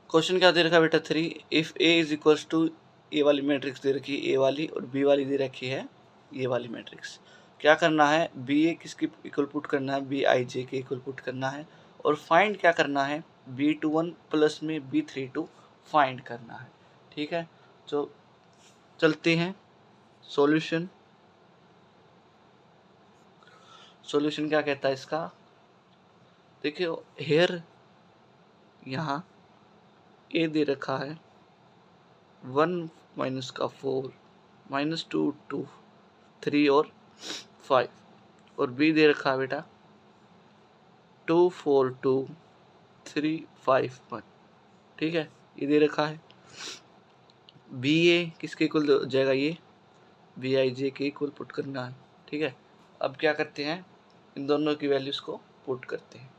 क्वेश्चन क्या दे रखा है बेटा 3, if a is equals to, A वाली मैट्रिक्स दे रखी है, ए वाली, और बी वाली दे रखी है ये वाली मैट्रिक्स। क्या करना है, बी ए किसकी इक्वल पुट करना है, बी आई जे के इक्वल पुट करना है, और फाइंड क्या करना है, B21 प्लस में B32 फाइंड करना है, ठीक है। तो चलते हैं सॉल्यूशन। सॉल्यूशन क्या कहता है इसका, देखिए हेयर यहाँ ए दे रखा है 1 माइनस का 4 माइनस 2 2 3 और 5, और बी दे रखा है बेटा 2 4 2 3 5 1, ठीक है, ये दे रखा है। बी ए किसके इक्वल हो जाएगा, ये बी आई जे के इक्वल पुट करना है, ठीक है। अब क्या करते हैं, इन दोनों की वैल्यूज को पुट करते हैं,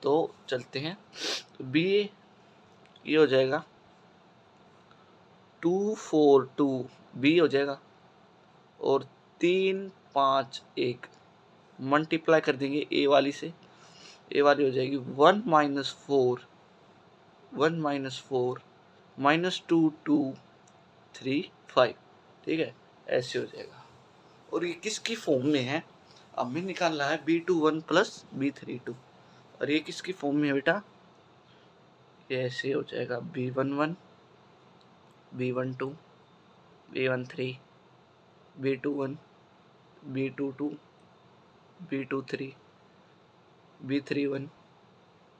तो चलते हैं। तो बी ए ये हो जाएगा 2 4 2 बी हो जाएगा, और 3 5 1 मल्टीप्लाई कर देंगे ए वाली से, ए वाली हो जाएगी 1 माइनस 4 1 माइनस 4 माइनस 2 2 3 5, ठीक है, ऐसे हो जाएगा। और ये किसकी फॉर्म में है, हमें निकालना है B21 प्लस B32, और ये किसकी फॉर्म में है बेटा, ये ऐसे हो जाएगा B11 B12 B13 B21 B22, B23, B31,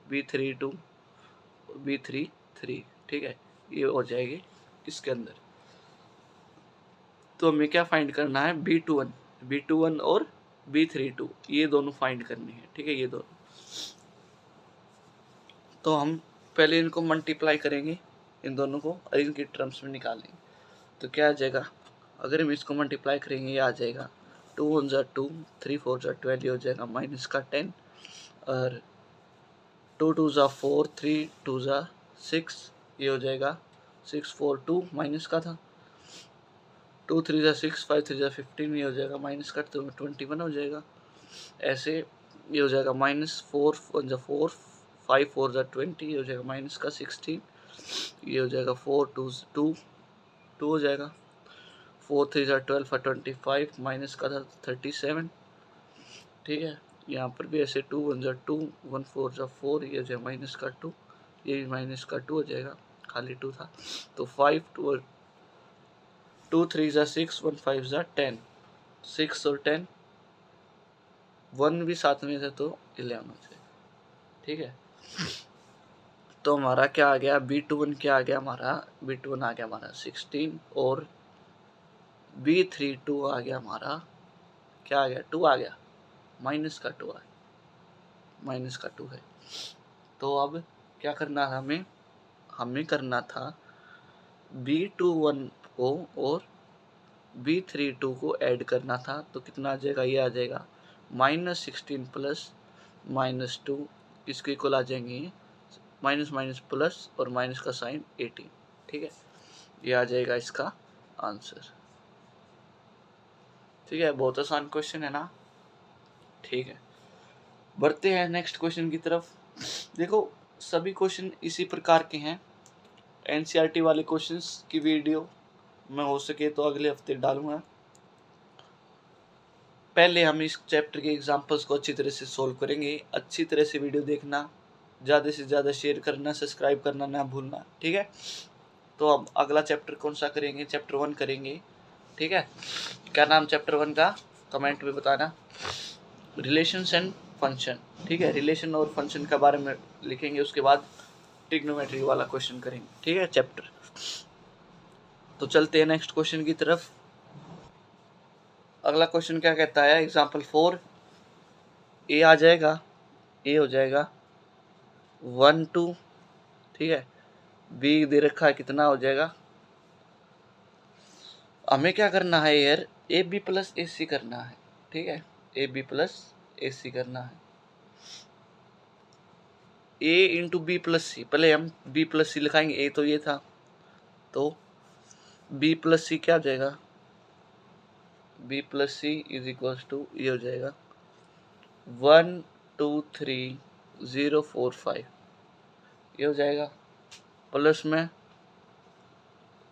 B32, B33, ठीक है, ये हो जाएगी इसके अंदर। तो हमें क्या फाइंड करना है, B21 और B32, ये दोनों फाइंड करनी है, ठीक है, ये दोनों। तो हम पहले इनको मल्टीप्लाई करेंगे, इन दोनों को, और इनके टर्म्स में निकालेंगे। तो क्या आ जाएगा, अगर हम इसको मल्टीप्लाई करेंगे, ये आ जाएगा 2 1 ज़ा 2, 3 4 ज़ा 12, ये हो जाएगा माइनस का 10, और 2 2 ज़ा 4, 3 2 ज़ा 6, ये हो जाएगा 6 4 2 माइनस का था, 2 3 ज़ा 6, 5 3 ज़ा 15, ये हो जाएगा माइनस का, तो 21 हो जाएगा। ऐसे ये हो जाएगा माइनस 4 1 ज़ा 4, 5 4 ज़ा 20, ये हो जाएगा माइनस का 16, ये हो जाएगा 4 2 2 2 हो जाएगा, 4 3 ज़ा 12 25, माइनस का था 37, ठीक है। यहाँ पर भी ऐसे 2 1 ज़ा 2, 1 4 ज़ा 4, ये हो जाएगा माइनस का 2, ये भी माइनस का 2 हो जाएगा, खाली 2 था। तो 5 2 3 ज़ा 6, 1 5 ज़ा 10, 6 और 10, 1 भी साथ में थे तो 11 हो जाएगा, ठीक है। तो हमारा क्या आ गया, B21 क्या आ गया हमारा, B21 आ गया हमारा 16, और B32 आ गया हमारा, क्या आ गया, 2 आ गया, माइनस का 2 आ गया, माइनस का 2 है। तो अब क्या करना था हमें करना था B21 को और B32 को ऐड करना था। तो कितना आ जाएगा, ये आ जाएगा -16 प्लस -2, इसके इक्वल आ जाएंगे माइनस माइनस प्लस, और माइनस का साइन 18, ठीक है, ये आ जाएगा इसका आंसर, ठीक है। बहुत आसान क्वेश्चन है ना, ठीक है। बढ़ते हैं नेक्स्ट क्वेश्चन की तरफ। देखो सभी क्वेश्चन इसी प्रकार के हैं। एनसीईआरटी वाले क्वेश्चंस की वीडियो मैं हो सके तो अगले हफ्ते डालूंगा। पहले हम इस चैप्टर के एग्जांपल्स को अच्छी तरह से सोल्व करेंगे। अच्छी तरह से वीडियो देखना, ज़्यादा से ज़्यादा शेयर करना, सब्सक्राइब करना ना भूलना, ठीक है। तो अब अगला चैप्टर कौन सा करेंगे, चैप्टर 1 करेंगे, ठीक है। क्या नाम चैप्टर 1 का, कमेंट में बताना। रिलेशंस एंड फंक्शन, ठीक है, रिलेशन और फंक्शन के बारे में लिखेंगे। उसके बाद ट्रिग्नोमेट्री वाला क्वेश्चन करेंगे, ठीक है, चैप्टर। तो चलते हैं नेक्स्ट क्वेश्चन की तरफ। अगला क्वेश्चन क्या कहता है, एग्जाम्पल 4, ए आ जाएगा, ए हो जाएगा 1 2, ठीक है। बी दे रखा है, कितना हो जाएगा, हमें क्या करना है यार, ए बी प्लस ए सी करना है, ठीक है, ए बी प्लस ए सी करना है। ए इंटू बी प्लस सी, पहले हम बी प्लस सी लिखाएंगे, ए तो ये था, तो बी प्लस सी क्या हो जाएगा, B plus C is equal to, ये हो जाएगा 1 2 3 0 4 5, ये हो जाएगा, प्लस में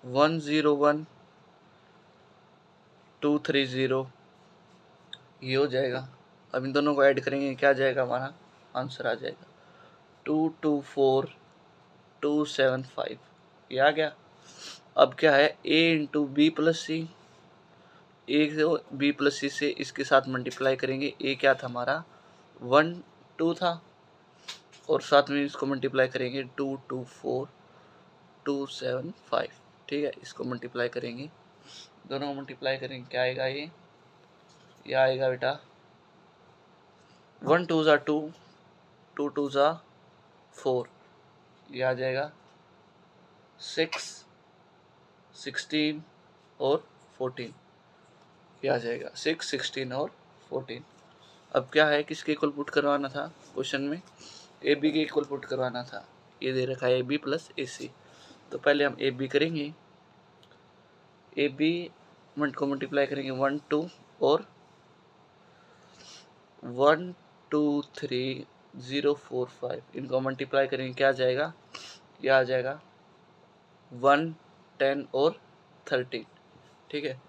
1 0 1 2 3 0, ये हो जाएगा। अब इन दोनों को ऐड करेंगे, क्या आ जाएगा, हमारा आंसर आ जाएगा 2 2 4 2 7 5, ये आ गया। अब क्या है, ए इंटू बी प्लस सी, ए को बी प्लस सी से इसके साथ मल्टीप्लाई करेंगे। ए क्या था हमारा 1 2 था, और साथ में इसको मल्टीप्लाई करेंगे 2 2 4 2 7 5, ठीक है। इसको मल्टीप्लाई करेंगे, दोनों को मल्टीप्लाई करेंगे, क्या आएगा, ये आएगा बेटा 1 2 ज़ा 2, 2 2 ज़ा 4, ये आ जाएगा 6 16 और 14, ये आ जाएगा 6 16 और 14। अब क्या है, किसके इक्वल पुट करवाना था क्वेश्चन में, ए बी के इक्वल पुट करवाना था। ये दे रखा है ए बी प्लस ए सी, तो पहले हम ए बी करेंगे, ए बी को मल्टीप्लाई करेंगे 1 2 और 1 2 3 0 4 5, इनको मल्टीप्लाई करेंगे, क्या आ जाएगा, यह आ जाएगा 1 10 और 13, ठीक है,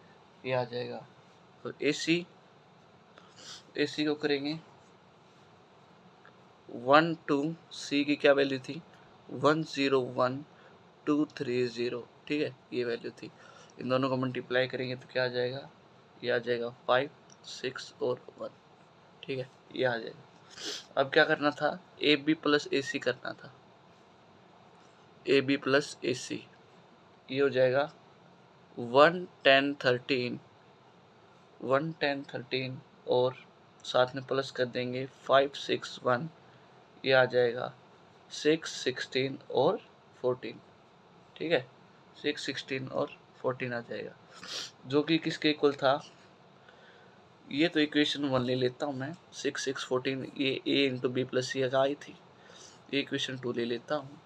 ये आ जाएगा। तो ए सी को करेंगे 1 2, सी की क्या वैल्यू थी 1 0 1 2 3 0, ठीक है, ये वैल्यू थी। इन दोनों को मल्टीप्लाई करेंगे तो क्या आ जाएगा, ये आ जाएगा 5 6 और 1, ठीक है, ये आ जाएगा। अब क्या करना था, ए बी प्लस ए सी करना था, ए बी प्लस ए सी, ये हो जाएगा 1 10 13, 1 10 13 और साथ में प्लस कर देंगे 5 6 1, ये आ जाएगा 6 16 और 14, ठीक है, 6 16 और 14 आ जाएगा, जो कि किसके इक्वल था, ये तो इक्वेशन 1 ले लेता हूँ मैं, 6 6 14, ये a into B plus C आई थी, ये इक्वेशन 2 ले लेता हूँ।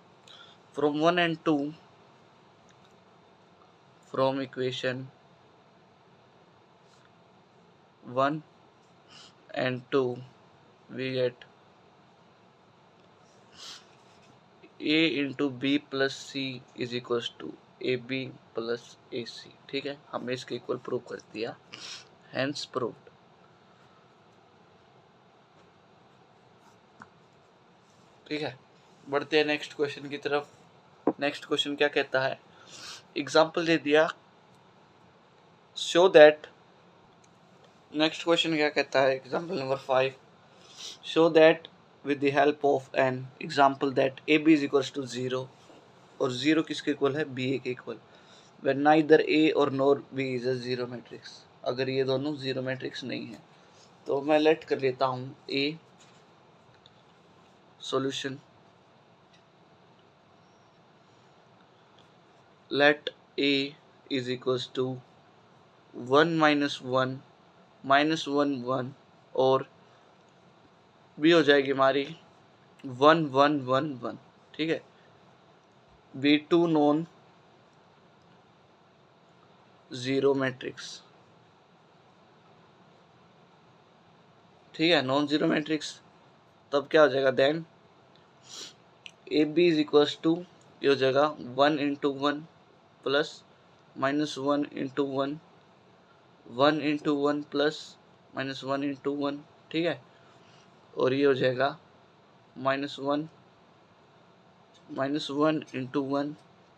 From 1 and 2, from equation 1 and 2 we get a into B plus C is equals to A B plus A C, ठीक है, हमने इसके इक्वल प्रूव कर दिया, हैंस प्रूव्ड। ठीक है, बढ़ते हैं नेक्स्ट क्वेश्चन की तरफ। नेक्स्ट क्वेश्चन क्या कहता है, एग्जाम्पल दे दिया, शो दैट, नेक्स्ट क्वेश्चन क्या कहता है, example number 5, show that with the help of an example that AB is equals to 0 और 0 किसके इक्वल है, BA के इक्वल, when neither A और nor B is a zero matrix, अगर ये दोनों जीरो मैट्रिक्स नहीं है, तो मैं लेट कर लेता हूँ A solution, let A is equals to 1 minus 1 minus 1 1 और B हो जाएगी हमारी 1 1 1 1, ठीक है, B2 नॉन जीरो मैट्रिक्स, ठीक है, नॉन जीरो मैट्रिक्स, तब क्या हो जाएगा, then A B is equals to, ये हो जाएगा 1 into 1 plus minus 1 into 1, 1 into 1 plus minus 1 into 1, ठीक है, और ये हो जाएगा -1 इंटू 1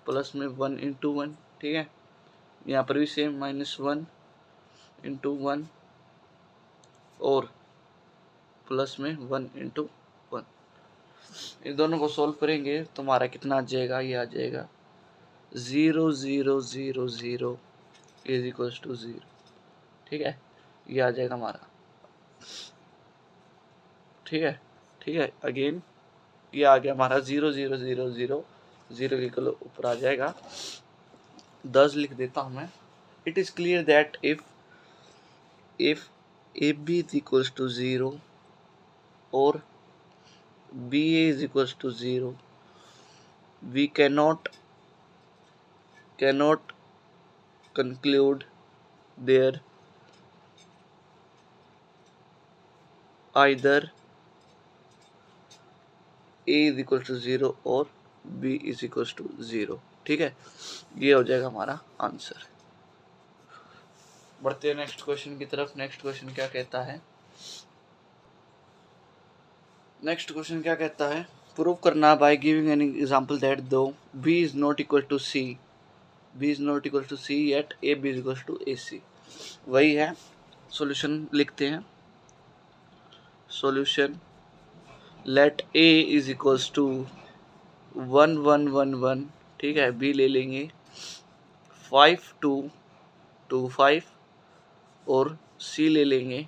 प्लस में 1 इंटू 1, ठीक है, यहाँ पर भी सेम -1 इंटू 1 और प्लस में 1 इंटू 1, इन दोनों को सॉल्व करेंगे तो हमारा कितना आ जाएगा, ये आ जाएगा 0 0 0 0 इज इक्वल्स टू 0, ठीक है, ये आ जाएगा हमारा, ठीक है, ठीक है, अगेन ये आ गया हमारा 0 0 0 0 0 के किलो ऊपर आ जाएगा, 10 लिख देता हूँ मैं। It is clear that if A B is equals to 0 और B A is equals to 0, we cannot conclude there either a is equal to 0 और b is equals to 0, ठीक है, ये हो जाएगा हमारा आंसर। बढ़ते हैं नेक्स्ट क्वेश्चन की तरफ। नेक्स्ट क्वेश्चन क्या कहता है, नेक्स्ट क्वेश्चन क्या कहता है, प्रूव करना by giving an example that दो b is not equal to c, b is not equal to c yet a b is equals to ac, वही है, सॉल्यूशन लिखते हैं, solution let a is equals to 1 1 1 1, ठीक है, b ले लेंगे 5 2 2 5 और c ले लेंगे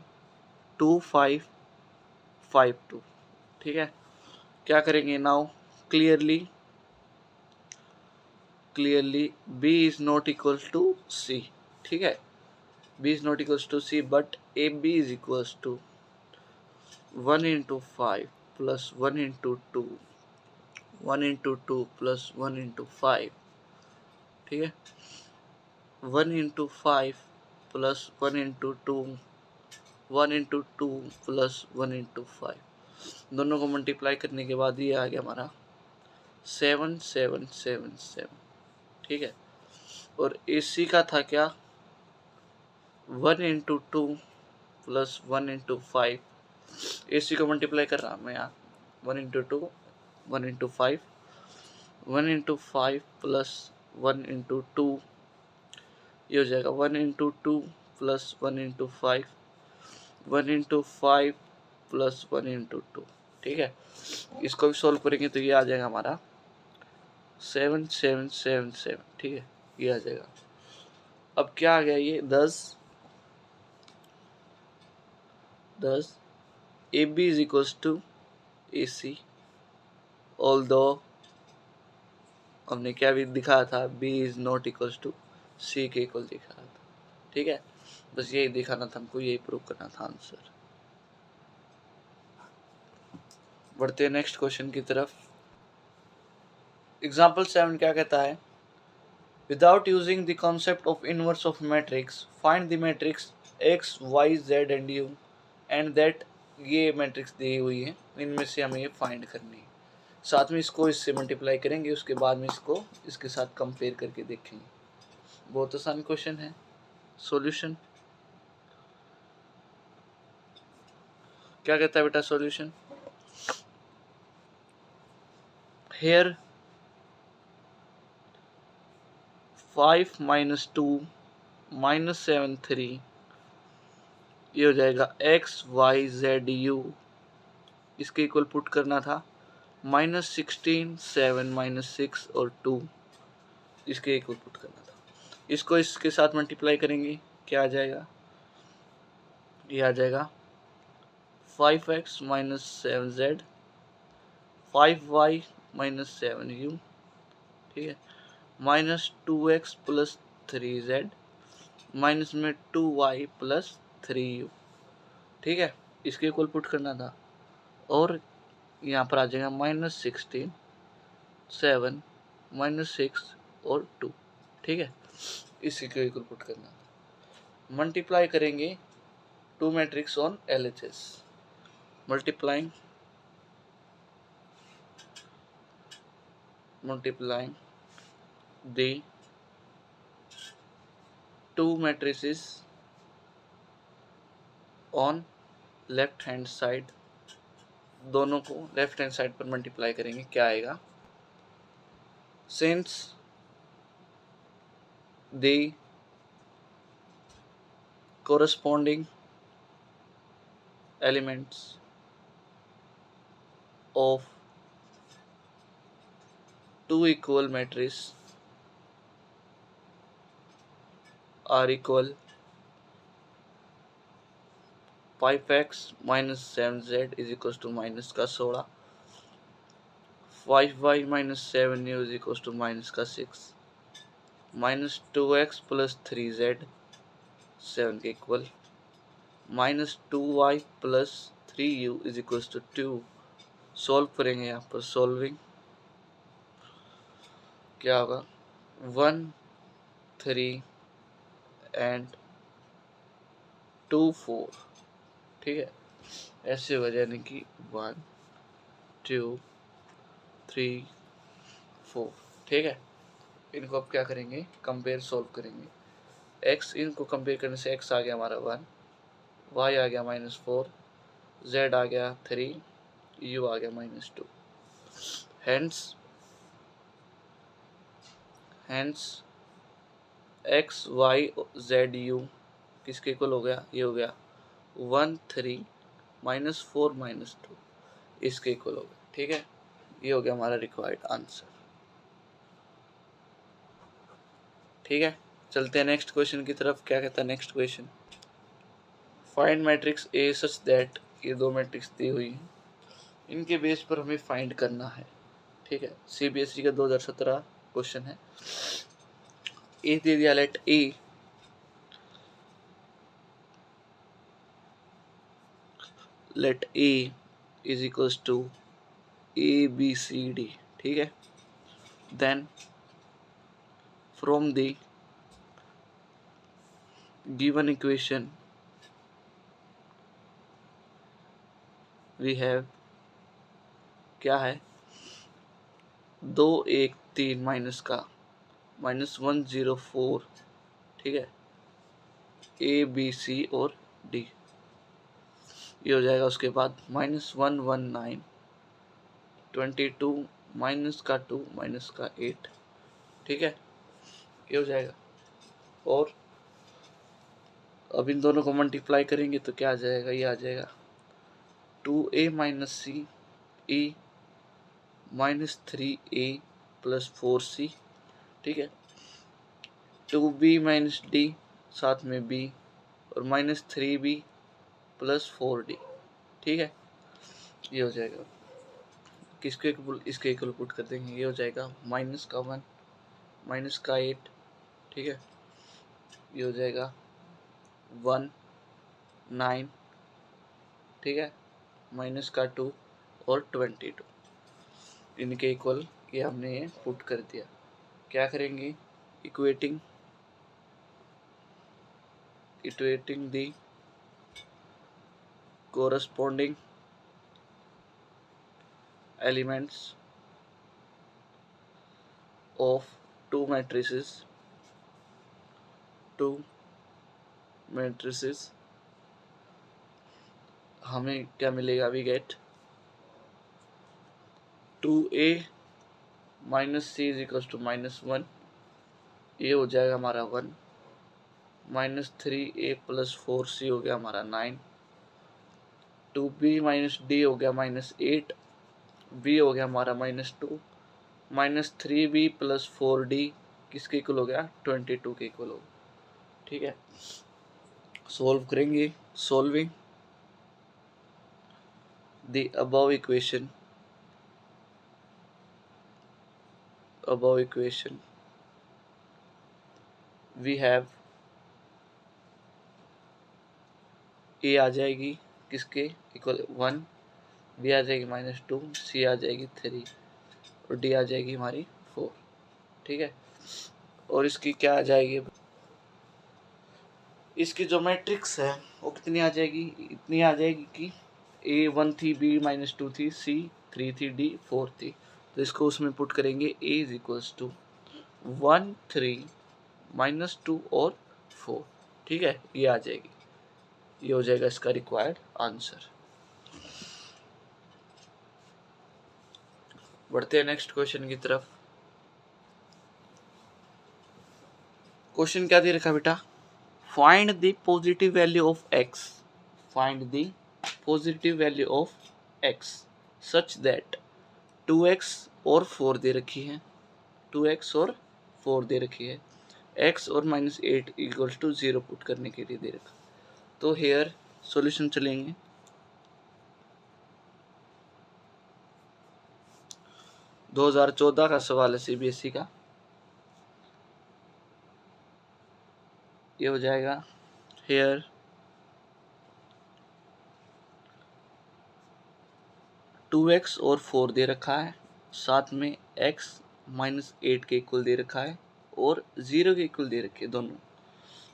2 5 5 2, ठीक है, क्या करेंगे now, clearly b is not equals to c, ठीक है, b is not equals to c but ab is equals to 1 into 5 plus 1 into 2, 1 into 2 plus 1 into 5, ठीक है, 1 into 5 plus 1 into 2, 1 into 2 plus 1 into 5, दोनों को multiply करने के बाद ये आ गया हमारा 7 7 7 7, ठीक है, और AC का था क्या, 1 into 2 plus 1 into 5, AC को मल्टीप्लाई कर रहा मैं यहाँ, 1 into 2 1 into 5, 1 into 5 plus 1 into 2, ये हो जाएगा 1 into 2 plus 1 into 5, 1 × 5 + 1 × 2, ठीक है। इसको भी सोल्व करेंगे तो ये आ जाएगा हमारा 7777, ठीक है, ये आ जाएगा। अब क्या आ गया ये 10 AB is equals to AC, although हमने क्या भी दिखाया था, B is not equals to C के इक्वल दिखाया था, ठीक है। बस यही दिखाना था हमको, यही प्रूव करना था आंसर। बढ़ते हैं नेक्स्ट क्वेश्चन की तरफ। एग्जाम्पल 7 क्या कहता है, without using the concept of inverse of matrix find the matrix X Y Z and U and that, ये मैट्रिक्स दी हुई है, इनमें से हमें ये फाइंड करनी है। साथ में इसको इससे मल्टीप्लाई करेंगे, उसके बाद में इसको इसके साथ कंपेयर करके देखेंगे। बहुत आसान क्वेश्चन है। सॉल्यूशन क्या कहता है बेटा, सॉल्यूशन हेयर 5 - 2 - 7 3, ये हो जाएगा X Y Z U, इसके इक्वल पुट करना था -16 7 - 6 और 2, इसके इक्वल पुट करना था। इसको इसके साथ मल्टीप्लाई करेंगे, क्या आ जाएगा, ये आ जाएगा 5x - 7z 5y - 7u, ठीक है, -2x + 3z माइनस में 2y + 3u, ठीक है, इसके इक्वल पुट करना था। और यहाँ पर आ जाएगा -16 7 - 6 और 2, ठीक है, इसी के इक्वल पुट करना था। मल्टीप्लाई करेंगे two matrix on LHS, multiplying the two matrices on left hand side, दोनों को लेफ्ट हैंड साइड पर मल्टीप्लाई करेंगे, क्या आएगा, since the corresponding elements of two equal matrices are equal, 5x - 7z is equals to minus का 16, 5y - 7u is equals to minus का 6, -2x + 3z 7 के equal, -2y + 3u is equals to 2। Solve करेंगे, यहाँ पर solving क्या होगा, 1 3 and 2 4, ठीक है, ऐसे हो जाए, यानी कि 1 2 3 4, ठीक है। इनको अब क्या करेंगे, कंपेयर सोल्व करेंगे। x, इनको कंपेयर करने से x आ गया हमारा 1, y आ गया -4, z आ गया 3, u आ गया -2। Hence x y z u किसके इक्वल हो गया, ये हो गया 1 3 -4 -2, इसके इक्वल हो गया, ठीक है। ये हो गया हमारा रिक्वायर्ड आंसर, ठीक है। चलते हैं नेक्स्ट क्वेश्चन की तरफ। क्या कहता है next question, find matrix A such that, ये दो मैट्रिक्स दी हुई हैं, इनके बेस पर हमें फाइंड करना है, ठीक है। CBSE का 2017 क्वेश्चन है। ए दे दिया, let A is equals to ABCD, ठीक है। Then from the given equation we have, क्या है, 2 1 3 माइनस का -104, ठीक है, ABC और D, ये हो जाएगा। उसके बाद -119 22 माइनस का 2 माइनस का 8, ठीक है, ये हो जाएगा। और अब इन दोनों को मल्टीप्लाई करेंगे तो क्या आ जाएगा, ये आ जाएगा 2a माइनस सी ए माइनस 3a प्लस 4c, ठीक है। 2b माइनस डी, साथ में b, और माइनस 3b प्लस 4d, ठीक है। ये हो जाएगा, किसके इसके इक्वल पुट कर देंगे, ये हो जाएगा माइनस का 1 माइनस का 8, ठीक है। ये हो जाएगा 1 9, ठीक है, माइनस का 2 और 22, इनके इक्वल ये हमने ये पुट कर दिया। क्या करेंगे, equating the corresponding elements of two matrices, हमें क्या मिलेगा, we get 2a minus C is equal to minus 1, ये हो जाएगा हमारा 1, माइनस 3a प्लस 4c हो गया हमारा 9, 2b माइनस डी हो गया माइनस 8, b हो गया हमारा minus 2, minus 3b plus 4d किसके इक्वल हो गया, 22 के इक्वल हो गया, ठीक है। सॉल्व करेंगे, solving the above equation we have a आ जाएगी किसके इक्वल 1, b आ जाएगी माइनस 2, c आ जाएगी 3 और d आ जाएगी हमारी 4, ठीक है। और इसकी क्या आ जाएगी, इसकी जो मैट्रिक्स है वो कितनी आ जाएगी, इतनी आ जाएगी कि a 1 थी, b माइनस 2 थी, c 3 थी, d 4 थी। तो इसको उसमें पुट करेंगे, a is equals to 1 3 minus 2 और 4, ठीक है। ये आ जाएगी, ये हो जाएगा इसका रिक्वायर्ड आंसर। बढ़ते हैं नेक्स्ट क्वेश्चन की तरफ। क्वेश्चन क्या दे रखा बेटा, find the positive value of x, find the positive value of x such that 2x और 4 दे रखी है, 2x और 4 दे रखी है, x और माइनस 8 इक्वल्स टू 0 पुट करने के लिए दे रखा। तो हेयर सॉल्यूशन चलेंगे। 2014 का सवाल है सीबीएसई का। ये हो जाएगा हेयर 2x और 4 दे रखा है, साथ में x माइनस 8 के इक्वल दे रखा है और 0 के इक्वल दे रखे दोनों।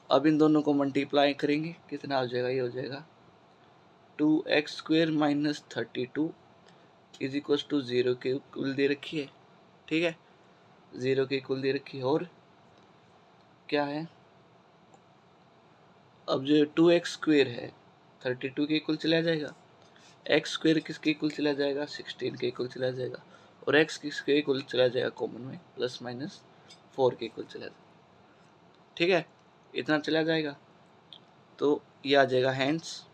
अब इन दोनों को मल्टीप्लाई करेंगे, कितना हो जाएगा, ये हो जाएगा 2x square minus 32 is equal to 0 के इक्वल दे रखी है, ठीक है, 0 के इक्वल दे रखी है। और क्या है, अब जो 2x स्क्वेयर है 32 के इक्वल चला जाएगा, x स्क्वेयर किसके इक्वल चला जाएगा, 16 के इक्वल चला जाएगा, और x किसके इक्वल चला जाएगा कॉमन में, प्लस माइनस 4 के इक्वल चला जाएगा, ठीक है, इतना चला जाएगा। तो ये आ जाएगा hence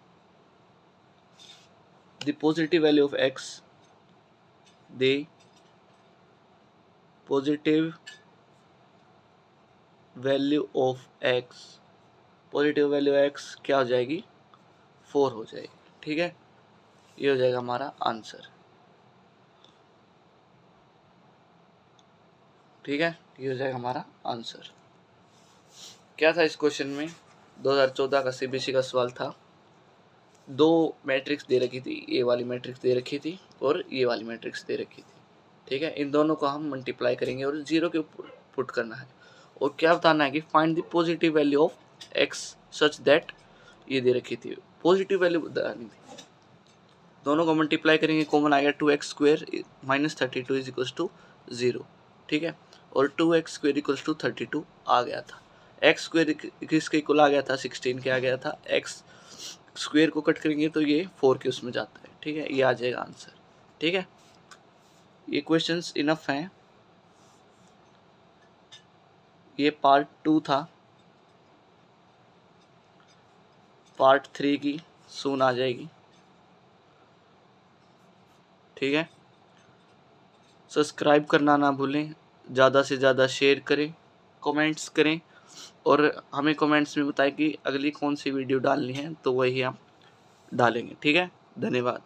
the positive value of x, the positive value of x, positive value x क्या हो जाएगी, 4 हो जाएगी, ठीक है। ये हो जाएगा हमारा आंसर, ठीक है, ये हो जाएगा हमारा आंसर। क्या था इस क्वेश्चन में, 2014 का सीबीएसई का सवाल था। दो मैट्रिक्स दे रखी थी, ये वाली मैट्रिक्स दे रखी थी और ये वाली मैट्रिक्स दे रखी थी, ठीक है। इन दोनों को हम मल्टीप्लाई करेंगे और 0 के ऊपर पुट करना है, और क्या बताना है कि find the positive value of x such that, ये दे रखी थी, पॉजिटिव वैल्यू बतानी थी। दोनों को मल्टीप्लाई करेंगे, कॉमन आएगा 2x square minus 32 is equals to 0, ठीक है, और 2x स्क्वेयर इक्वल्स टू 32 आ गया था। x स्क्वेयर किसके इक्वल आ गया था, 16 के आ गया था। x स्क्वेयर को कट करेंगे तो ये 4 के उसमें जाता है, ठीक है, ये आ जाएगा आंसर, ठीक है। ये क्वेश्चंस इनफ हैं, ये पार्ट 2 था। पार्ट 3 की सून आ जाएगी। ठीक है, सब्सक्राइब करना ना भूलें, ज़्यादा से ज़्यादा शेयर करें, कमेंट्स करें और हमें कमेंट्स में बताएं कि अगली कौन सी वीडियो डालनी है, तो वही हम डालेंगे। ठीक है, धन्यवाद।